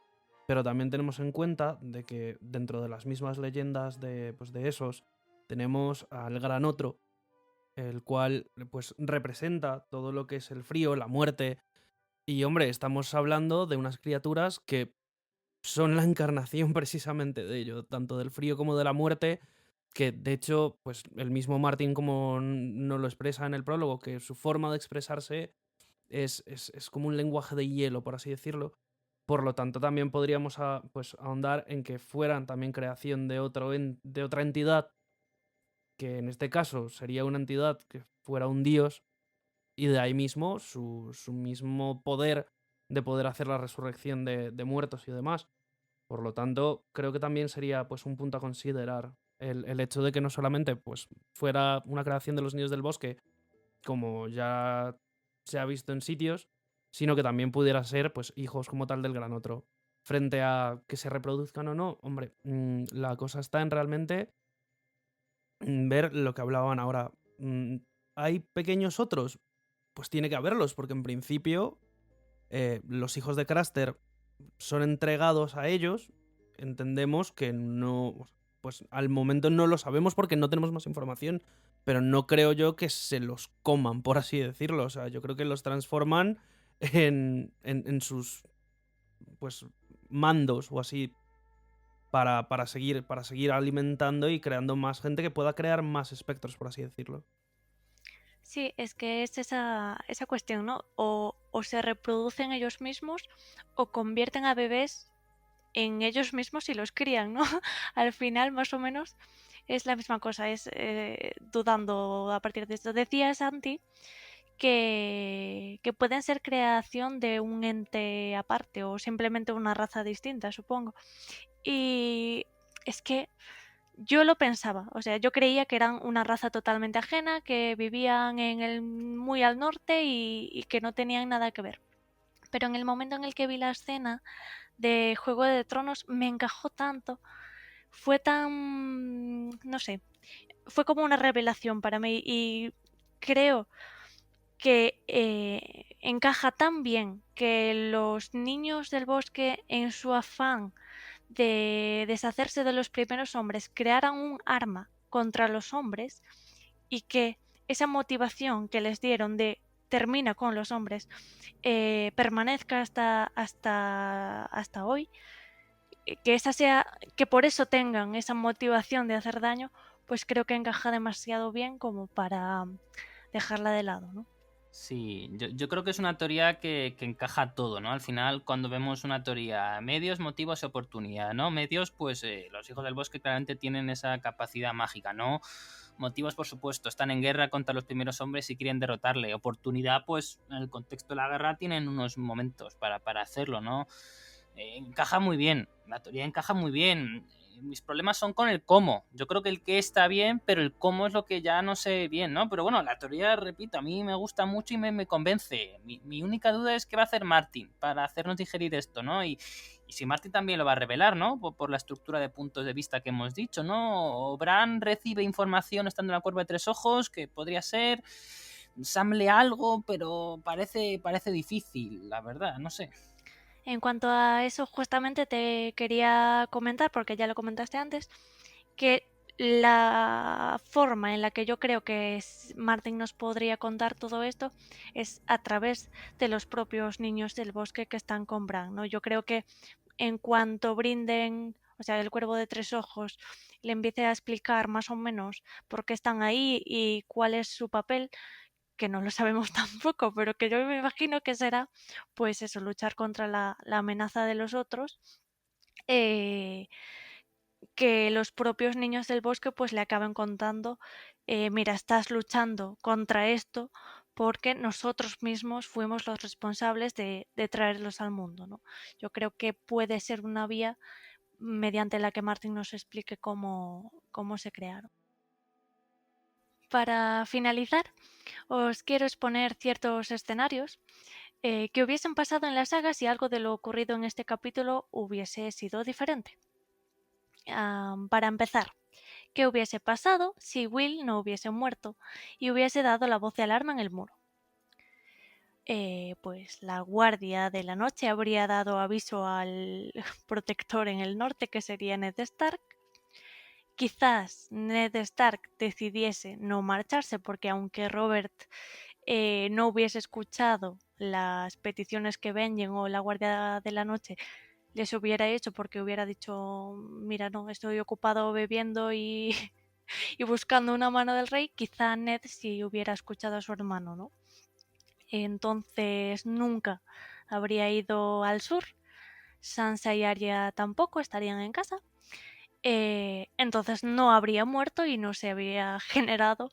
Speaker 5: Pero también tenemos en cuenta de que dentro de las mismas leyendas de esos, tenemos al Gran Otro, el cual pues representa todo lo que es el frío, la muerte. Y hombre, estamos hablando de unas criaturas que son la encarnación precisamente de ello, tanto del frío como de la muerte, que de hecho, pues el mismo Martin como nos lo expresa en el prólogo, que su forma de expresarse es como un lenguaje de hielo, por así decirlo. Por lo tanto, también podríamos pues, ahondar en que fueran también creación de otra entidad, que en este caso sería una entidad que fuera un dios, y de ahí mismo su mismo poder de poder hacer la resurrección de muertos y demás. Por lo tanto, creo que también sería pues un punto a considerar el hecho de que no solamente pues, fuera una creación de los niños del bosque, como ya se ha visto en sitios, sino que también pudiera ser pues hijos como tal del gran otro. Frente a que se reproduzcan o no, hombre, la cosa está en realmente ver lo que hablaban ahora. ¿Hay pequeños otros? Pues tiene que haberlos, porque en principio los hijos de Craster son entregados a ellos. Entendemos que no, pues al momento no lo sabemos porque no tenemos más información, pero no creo yo que se los coman, por así decirlo. O sea, yo creo que los transforman en sus pues mandos o así para seguir alimentando y creando más gente que pueda crear más espectros, por así decirlo.
Speaker 2: Sí, es que es esa cuestión, ¿no? O se reproducen ellos mismos o convierten a bebés en ellos mismos y los crían, ¿no? Al final, más o menos, es la misma cosa, es dudando a partir de esto. Decía Santi que pueden ser creación de un ente aparte o simplemente una raza distinta, supongo. Y es que yo lo pensaba, o sea, yo creía que eran una raza totalmente ajena, que vivían muy al norte y que no tenían nada que ver. Pero en el momento en el que vi la escena de Juego de Tronos me encajó tanto, fue tan, no sé, fue como una revelación para mí y creo que encaja tan bien que los niños del bosque en su afán de deshacerse de los primeros hombres crearan un arma contra los hombres y que esa motivación que les dieron de termina con los hombres permanezca hasta hoy, que esa sea, que por eso tengan esa motivación de hacer daño, pues creo que encaja demasiado bien como para dejarla de lado, ¿no?
Speaker 4: Sí, yo creo que es una teoría que encaja todo, ¿no? Al final, cuando vemos una teoría, medios, motivos y oportunidad, ¿no? Medios, pues los hijos del bosque claramente tienen esa capacidad mágica, ¿no? Motivos, por supuesto, están en guerra contra los primeros hombres y quieren derrotarle. Oportunidad, pues en el contexto de la guerra tienen unos momentos para hacerlo, ¿no? Encaja muy bien, la teoría encaja muy bien. Mis problemas son con el cómo. Yo creo que el qué está bien, pero el cómo es lo que ya no sé bien, ¿no? Pero bueno, la teoría, repito, a mí me gusta mucho y me convence. Mi única duda es qué va a hacer Martin para hacernos digerir esto, ¿no? Y si Martin también lo va a revelar, ¿no? Por la estructura de puntos de vista que hemos dicho, ¿no? O Bran recibe información estando en la cuerva de tres ojos, que podría ser. Sam lee algo, pero parece difícil, la verdad, no sé.
Speaker 2: En cuanto a eso, justamente te quería comentar, porque ya lo comentaste antes, que la forma en la que yo creo que Martin nos podría contar todo esto es a través de los propios niños del bosque que están con Bran, ¿no? Yo creo que en cuanto brinden, o sea, el cuervo de tres ojos, le empiece a explicar más o menos por qué están ahí y cuál es su papel, que no lo sabemos tampoco, pero que yo me imagino que será, pues eso, luchar contra la amenaza de los otros, eh, que los propios niños del bosque pues le acaben contando, mira, estás luchando contra esto porque nosotros mismos fuimos los responsables de traerlos al mundo, ¿no? Yo creo que puede ser una vía mediante la que Martin nos explique cómo se crearon. Para finalizar, os quiero exponer ciertos escenarios que hubiesen pasado en la saga si algo de lo ocurrido en este capítulo hubiese sido diferente. Para empezar, ¿qué hubiese pasado si Will no hubiese muerto y hubiese dado la voz de alarma en el muro? Pues la guardia de la noche habría dado aviso al protector en el norte, que sería Ned Stark. Quizás Ned Stark decidiese no marcharse porque aunque Robert no hubiese escuchado las peticiones que Benjen o la Guardia de la Noche les hubiera hecho, porque hubiera dicho, mira, no, estoy ocupado bebiendo y, y buscando una mano del rey, quizá Ned sí hubiera escuchado a su hermano, ¿no? Entonces nunca habría ido al sur. Sansa y Arya tampoco estarían en casa. Entonces no habría muerto y no se había generado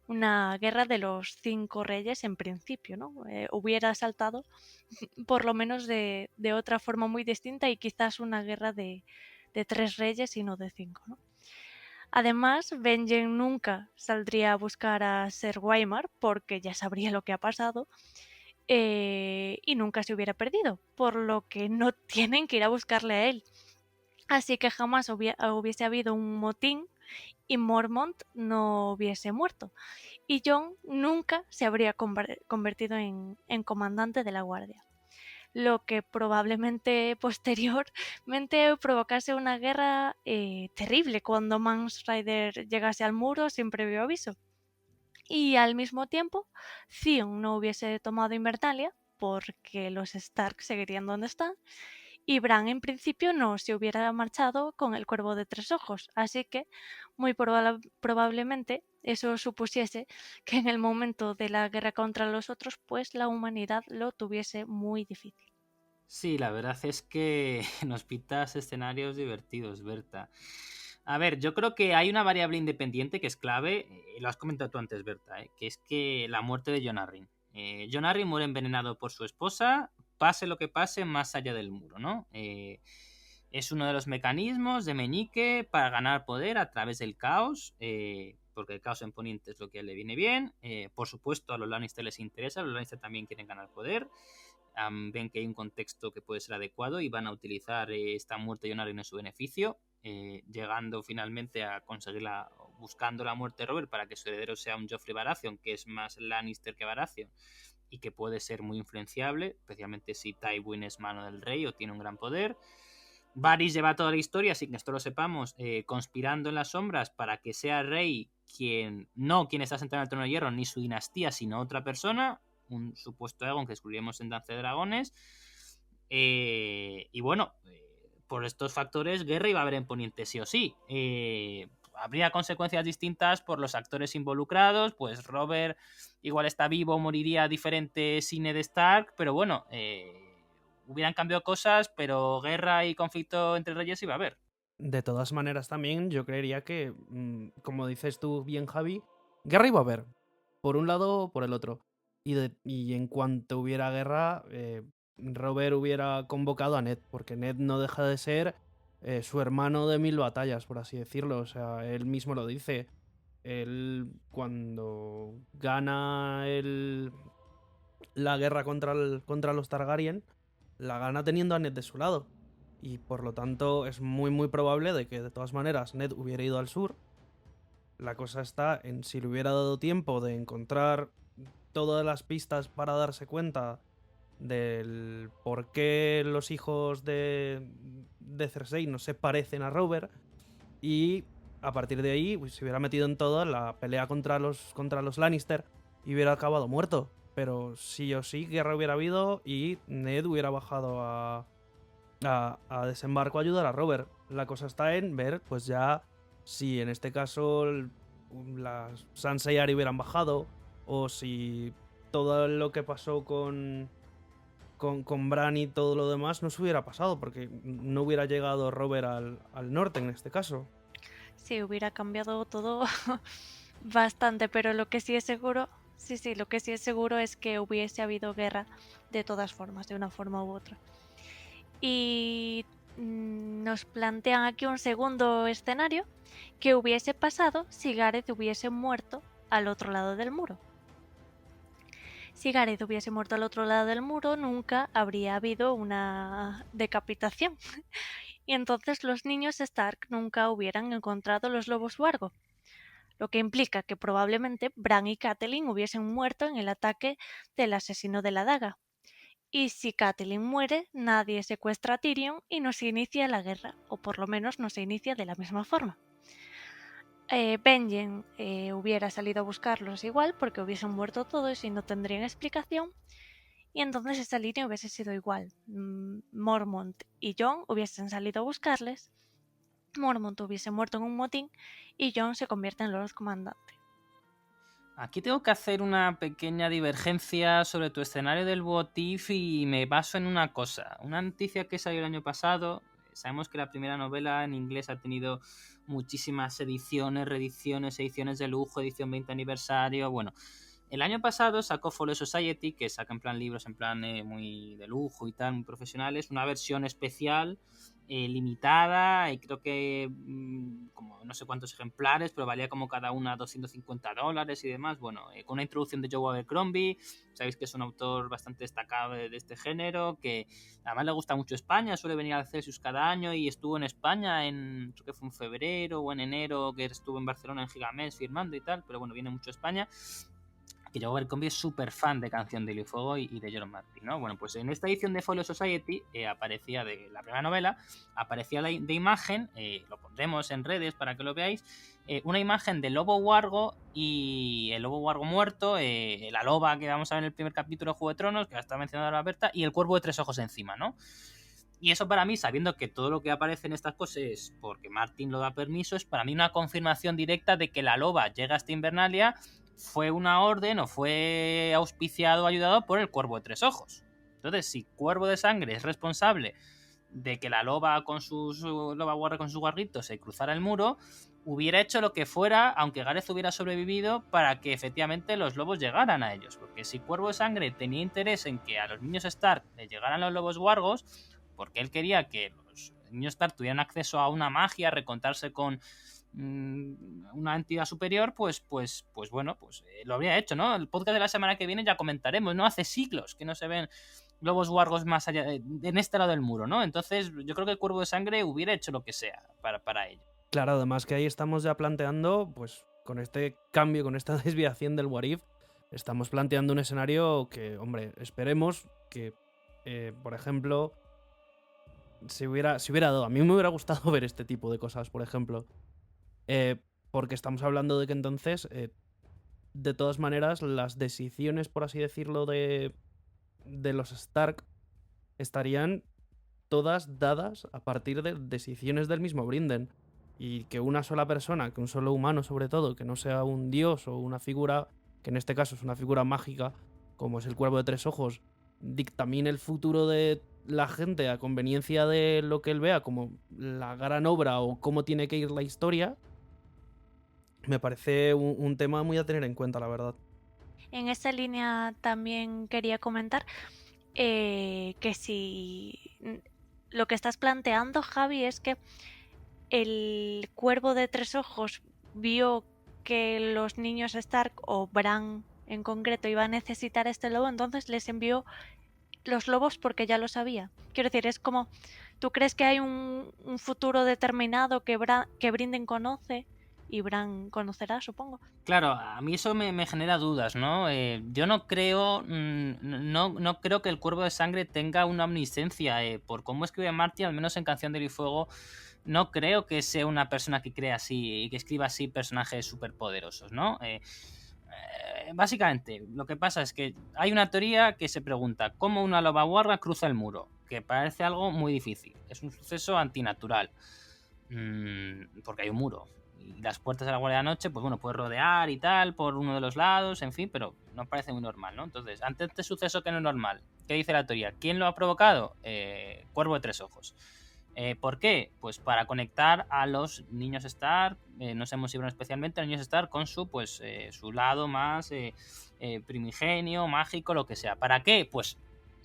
Speaker 2: una guerra de los 5 reyes en principio, ¿no? Hubiera saltado por lo menos de otra forma muy distinta y quizás una guerra de 3 reyes y no de 5, ¿no? Además, Benjen nunca saldría a buscar a Ser Waymar porque ya sabría lo que ha pasado y nunca se hubiera perdido, por lo que no tienen que ir a buscarle a él. Así que jamás hubiese habido un motín y Mormont no hubiese muerto. Y Jon nunca se habría convertido en comandante de la guardia. Lo que probablemente posteriormente provocase una guerra terrible cuando Mance Rayder llegase al muro sin previo aviso. Y al mismo tiempo, Theon no hubiese tomado Invernalia porque los Stark seguirían donde están y Bran en principio no se hubiera marchado con el Cuervo de 3 ojos, así que muy probablemente eso supusiese que en el momento de la guerra contra los otros, pues la humanidad lo tuviese muy difícil.
Speaker 4: Sí, la verdad es que nos pintas escenarios divertidos, Berta. A ver, yo creo que hay una variable independiente que es clave, lo has comentado tú antes, Berta, que es que la muerte de Jon Arryn. Jon Arryn muere envenenado por su esposa, pase lo que pase más allá del muro, ¿no? Es uno de los mecanismos de Meñique para ganar poder a través del caos, porque el caos en Poniente es lo que le viene bien. Por supuesto, a los Lannister les interesa, los Lannister también quieren ganar poder. Ven que hay un contexto que puede ser adecuado y van a utilizar esta muerte de Jon Arryn en su beneficio, llegando finalmente a conseguirla, buscando la muerte de Robert para que su heredero sea un Joffrey Baratheon, que es más Lannister que Baratheon y que puede ser muy influenciable, especialmente si Tywin es mano del rey o tiene un gran poder. Varys lleva toda la historia, sin que esto lo sepamos, conspirando en las sombras para que sea rey quien está sentado en el trono de hierro, ni su dinastía, sino otra persona, un supuesto Aegon que descubriremos en Danza de Dragones. Y bueno, por estos factores, guerra iba a haber en Poniente sí o sí. Habría consecuencias distintas por los actores involucrados, pues Robert igual está vivo, moriría diferente sin Ned Stark, pero bueno, hubieran cambiado cosas, pero guerra y conflicto entre reyes iba a haber.
Speaker 5: De todas maneras, también yo creería que, como dices tú bien, Javi, guerra iba a haber. Por un lado o por el otro. Y en cuanto hubiera guerra, Robert hubiera convocado a Ned, porque Ned no deja de ser su hermano de 1000 batallas, por así decirlo. O sea, él mismo lo dice. Él, cuando gana la guerra contra los Targaryen, la gana teniendo a Ned de su lado. Y por lo tanto es muy muy probable de que de todas maneras Ned hubiera ido al sur. La cosa está en si le hubiera dado tiempo de encontrar todas las pistas para darse cuenta del por qué los hijos de Cersei no se parecen a Robert, y a partir de ahí pues, se hubiera metido en toda la pelea contra los Lannister y hubiera acabado muerto. Pero sí o sí guerra hubiera habido y Ned hubiera bajado a desembarco a ayudar a Robert. La cosa está en ver, pues ya, si en este caso las Sansa y Arya hubieran bajado, o si todo lo que pasó con Bran y todo lo demás no se hubiera pasado, porque no hubiera llegado Robert al norte en este caso.
Speaker 2: Sí, hubiera cambiado todo bastante, pero lo que sí es seguro, lo que sí es seguro es que hubiese habido guerra de todas formas, de una forma u otra. Y nos plantean aquí un segundo escenario que hubiese pasado si Gareth hubiese muerto al otro lado del muro. Si Gareth hubiese muerto al otro lado del muro, nunca habría habido una decapitación. Y entonces los niños Stark nunca hubieran encontrado los lobos Vargo, lo que implica que probablemente Bran y Catelyn hubiesen muerto en el ataque del asesino de la daga. Y si Catelyn muere, nadie secuestra a Tyrion y no se inicia la guerra, o por lo menos no se inicia de la misma forma. Benjen hubiera salido a buscarlos igual porque hubiesen muerto todos y no tendrían explicación. y entonces esta línea hubiese sido igual. Mormont y Jon hubiesen salido a buscarles, Mormont hubiese muerto en un motín y Jon se convierte en Lord Comandante.
Speaker 4: Aquí tengo que hacer una pequeña divergencia sobre tu escenario del What If y me baso en una cosa. Una noticia que salió el año pasado. Sabemos que la primera novela en inglés ha tenido muchísimas ediciones, reediciones, ediciones de lujo, edición 20 aniversario. Bueno, el año pasado sacó Folio Society, que saca en plan libros en plan muy de lujo y tal, muy profesionales, una versión especial limitada y creo que como no sé cuántos ejemplares, pero valía como cada una $250 y demás. Bueno, con una introducción de Joe Abercrombie, sabéis que es un autor bastante destacado de este género, que además le gusta mucho España, suele venir al Celsius cada año y estuvo en España creo que fue en febrero o en enero, que estuvo en Barcelona en Gigamés firmando y tal, pero bueno, viene mucho a España. Que Joe Abercrombie es súper fan de Canción de Hielo y Fuego y de George Martin, ¿no? Bueno, pues en esta edición de Folio Society aparecía de la primera novela, aparecía de imagen, lo pondremos en redes para que lo veáis, una imagen del lobo huargo y el lobo huargo muerto, la loba que vamos a ver en el primer capítulo de Juego de Tronos, que está mencionada la Berta, y el cuervo de 3 ojos encima, ¿no? Y eso para mí, sabiendo que todo lo que aparece en estas cosas es porque Martin lo da permiso, es para mí una confirmación directa de que la loba llega hasta Invernalia fue una orden o fue auspiciado o ayudado por el Cuervo de 3 ojos. Entonces, si Cuervo de Sangre es responsable de que la loba con sus loba guarda con sus guarritos se cruzara el muro, hubiera hecho lo que fuera, aunque Gareth hubiera sobrevivido, para que efectivamente los lobos llegaran a ellos. Porque si Cuervo de Sangre tenía interés en que a los niños Stark les llegaran los lobos guargos, porque él quería que los niños Stark tuvieran acceso a una magia, a recontarse con una entidad superior, pues bueno, pues lo habría hecho, ¿no? El podcast de la semana que viene ya comentaremos, ¿no? Hace siglos que no se ven lobos guargos más allá, en este lado del muro, ¿no? Entonces yo creo que el Cuervo de Sangre hubiera hecho lo que sea para ello.
Speaker 5: Claro, además que ahí estamos ya planteando, pues con este cambio, con esta desviación del What If, estamos planteando un escenario que, hombre, esperemos que, por ejemplo, si hubiera dado. A mí me hubiera gustado ver este tipo de cosas, por ejemplo. Porque estamos hablando de que entonces, de todas maneras, las decisiones, por así decirlo, de los Stark estarían todas dadas a partir de decisiones del mismo Brynden. Y que una sola persona, que un solo humano sobre todo, que no sea un dios o una figura, que en este caso es una figura mágica, como es el Cuervo de 3 ojos, dictamine el futuro de la gente a conveniencia de lo que él vea como la gran obra o cómo tiene que ir la historia, me parece un tema muy a tener en cuenta, la verdad.
Speaker 2: En esta línea también quería comentar que si lo que estás planteando, Javi, es que el Cuervo de 3 ojos vio que los niños Stark o Bran en concreto iba a necesitar este lobo, entonces les envió los lobos porque ya lo sabía. Quiero decir, es como, ¿tú crees que hay un futuro determinado que Brynden conoce? Y Bran conocerá, supongo.
Speaker 4: Claro, a mí eso me genera dudas, ¿no? Yo no creo no creo que el Cuervo de Sangre tenga una omnisciencia. Por cómo escribe Martin, al menos en Canción de Hielo y Fuego, no creo que sea una persona que crea así y que escriba así personajes superpoderosos, ¿no? Básicamente, lo que pasa es que hay una teoría que se pregunta ¿cómo una loba guarda cruza el muro? Que parece algo muy difícil. Es un suceso antinatural. Porque hay un muro. Y las puertas de la Guardia de la Noche, pues bueno, puedes rodear y tal por uno de los lados, en fin, pero no parece muy normal, ¿no? Entonces, ante este suceso que no es normal, ¿qué dice la teoría? ¿Quién lo ha provocado? Cuervo de 3 ojos. ¿Por qué? Pues para conectar a los niños Stark, no sabemos si van especialmente a los niños Stark con su lado más primigenio, mágico, lo que sea. ¿Para qué? Pues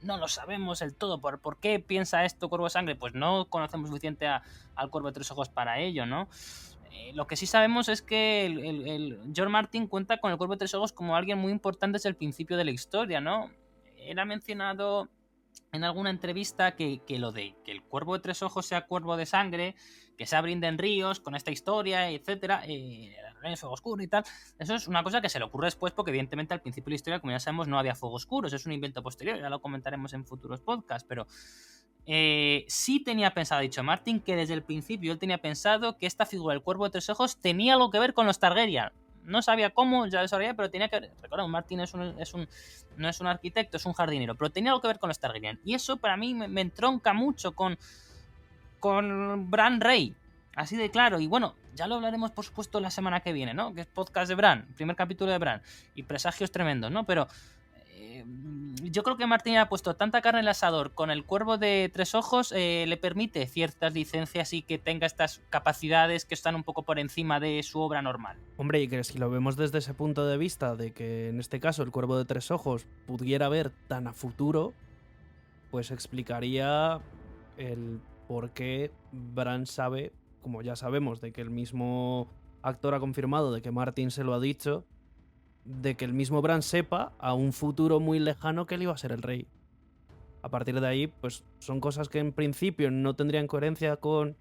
Speaker 4: no lo sabemos del todo. ¿Por qué piensa esto Cuervo de Sangre? Pues no conocemos suficiente al Cuervo de 3 ojos para ello, ¿no? Lo que sí sabemos es que el George Martin cuenta con el Cuervo de 3 ojos como alguien muy importante desde el principio de la historia, ¿no? Él ha mencionado en alguna entrevista que lo de que el Cuervo de 3 ojos sea Cuervo de Sangre, que sea Brynden Ríos con esta historia, etcétera, el fuego oscuro y tal, eso es una cosa que se le ocurre después porque evidentemente al principio de la historia, como ya sabemos, no había fuego oscuro, eso es un invento posterior, ya lo comentaremos en futuros podcasts, pero sí tenía pensado, ha dicho Martin, que desde el principio él tenía pensado que esta figura del Cuervo de 3 ojos tenía algo que ver con los Targaryen. No sabía cómo ya desarrollar, pero tenía que... Recordemos, Martin no es un arquitecto, es un jardinero, pero tenía algo que ver con los Targaryen. Y eso para mí me entronca mucho con Bran Rey. Así de claro. Y bueno, ya lo hablaremos por supuesto la semana que viene, ¿no? Que es podcast de Bran, primer capítulo de Bran. Y presagios tremendos, ¿no? Pero yo creo que Martin ha puesto tanta carne en el asador con el Cuervo de Tres Ojos, le permite ciertas licencias y que tenga estas capacidades que están un poco por encima de su obra normal.
Speaker 5: Hombre, y que si lo vemos desde ese punto de vista de que en este caso el Cuervo de Tres Ojos pudiera ver tan a futuro, pues explicaría el por qué Bran sabe, como ya sabemos, de que el mismo actor ha confirmado, de que Martin se lo ha dicho, de que el mismo Bran sepa a un futuro muy lejano que él iba a ser el rey. A partir de ahí, pues son cosas que en principio no tendrían coherencia con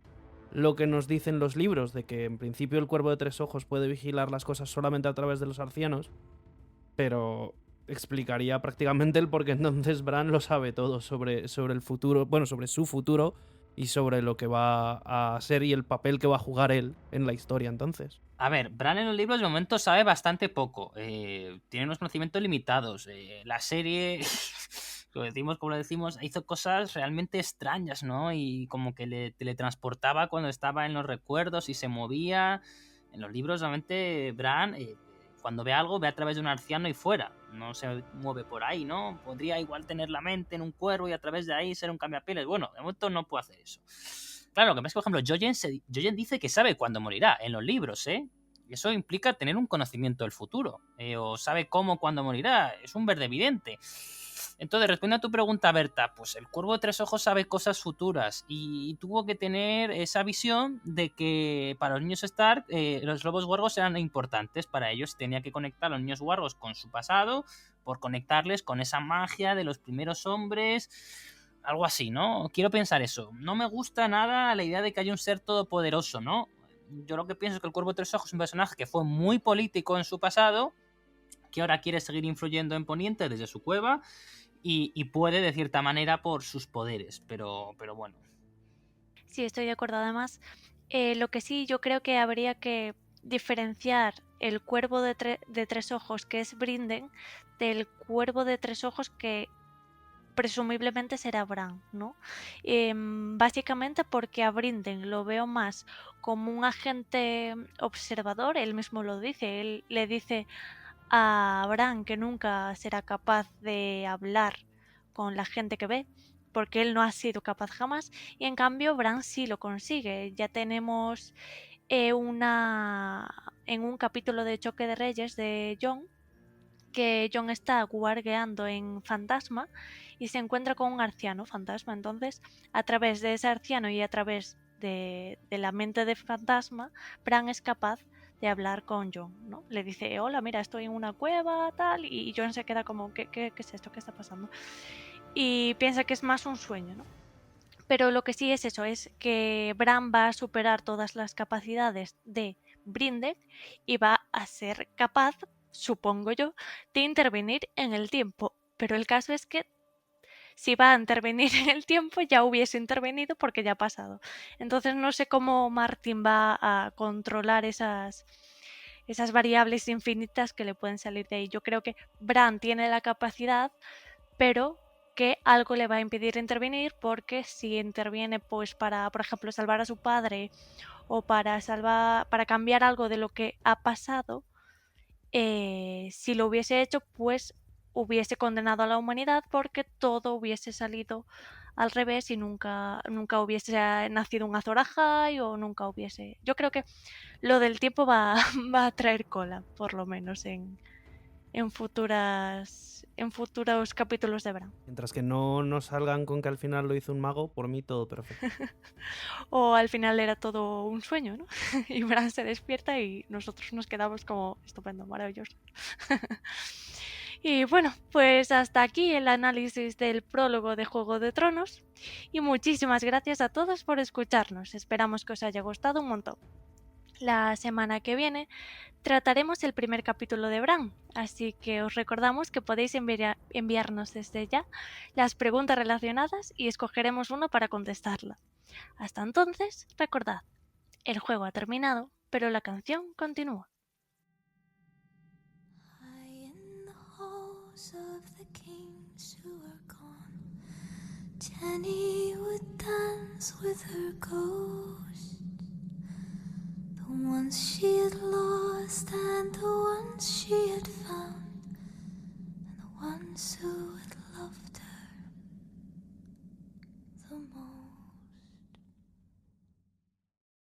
Speaker 5: lo que nos dicen los libros, de que en principio el Cuervo de Tres Ojos puede vigilar las cosas solamente a través de los arcianos, pero explicaría prácticamente el por qué entonces Bran lo sabe todo sobre el futuro, bueno, sobre su futuro y sobre lo que va a ser y el papel que va a jugar él en la historia entonces.
Speaker 4: A ver, Bran en los libros de momento sabe bastante poco. Tiene unos conocimientos limitados. La serie, como lo decimos, hizo cosas realmente extrañas, ¿no? Y como que le teletransportaba cuando estaba en los recuerdos y se movía. En los libros, realmente, Bran, cuando ve algo, ve a través de un anciano y fuera. No se mueve por ahí, ¿no? Podría igual tener la mente en un cuervo y a través de ahí ser un cambiapieles. Bueno, de momento no puede hacer eso. Claro, lo que pasa es que, por ejemplo, Jojen dice que sabe cuándo morirá en los libros, ¿eh? Y eso implica tener un conocimiento del futuro. O sabe cuándo morirá. Es un verde evidente. Entonces, respondiendo a tu pregunta, Berta, pues el Cuervo de Tres Ojos sabe cosas futuras y tuvo que tener esa visión de que para los niños Stark los lobos huargos eran importantes. Para ellos tenía que conectar a los niños huargos con su pasado, por conectarles con esa magia de los primeros hombres. Algo así, ¿no? Quiero pensar eso. No me gusta nada la idea de que haya un ser todopoderoso, ¿no? Yo lo que pienso es que el Cuervo de Tres Ojos es un personaje que fue muy político en su pasado, que ahora quiere seguir influyendo en Poniente desde su cueva y puede, de cierta manera, por sus poderes, pero bueno.
Speaker 2: Sí, estoy de acuerdo. Además, lo que sí yo creo que habría que diferenciar el Cuervo de Tres Ojos, que es Brinden, del Cuervo de Tres Ojos que presumiblemente será Bran, ¿no? Básicamente porque a Brinden lo veo más como un agente observador, él mismo lo dice, él le dice a Bran que nunca será capaz de hablar con la gente que ve, porque él no ha sido capaz jamás, y en cambio Bran sí lo consigue. Ya tenemos en un capítulo de Choque de Reyes de Jon, que Jon está guargueando en Fantasma y se encuentra con un arciano fantasma. Entonces, a través de ese arciano y a través de la mente de Fantasma, Bran es capaz de hablar con Jon, ¿no? Le dice, hola, mira, estoy en una cueva, tal, y Jon se queda como, ¿qué es esto? ¿Qué está pasando? Y piensa que es más un sueño, ¿no? Pero lo que sí es eso, es que Bran va a superar todas las capacidades de Brindek y va a ser capaz, supongo yo, de intervenir en el tiempo. Pero el caso es que si va a intervenir en el tiempo ya hubiese intervenido porque ya ha pasado. Entonces no sé cómo Martin va a controlar esas variables infinitas que le pueden salir de ahí. Yo creo que Bran tiene la capacidad, pero que algo le va a impedir intervenir, porque si interviene pues para, por ejemplo, salvar a su padre o para cambiar algo de lo que ha pasado, si lo hubiese hecho, pues hubiese condenado a la humanidad porque todo hubiese salido al revés y nunca hubiese nacido un Azor Ahai o nunca hubiese... Yo creo que lo del tiempo va a traer cola, por lo menos en futuros capítulos de Bran.
Speaker 5: Mientras que no nos salgan con que al final lo hizo un mago, por mí todo perfecto.
Speaker 2: O al final era todo un sueño, ¿no? Y Bran se despierta y nosotros nos quedamos como estupendo, maravilloso. Y bueno, pues hasta aquí el análisis del prólogo de Juego de Tronos. Y muchísimas gracias a todos por escucharnos. Esperamos que os haya gustado un montón. La semana que viene trataremos el primer capítulo de Bran, así que os recordamos que podéis enviarnos desde ya las preguntas relacionadas y escogeremos uno para contestarla. Hasta entonces, recordad, el juego ha terminado, pero la canción continúa.
Speaker 7: of the kings who are gone. Jenny would dance with her ghost, the ones she had lost and the ones she had found, and the ones who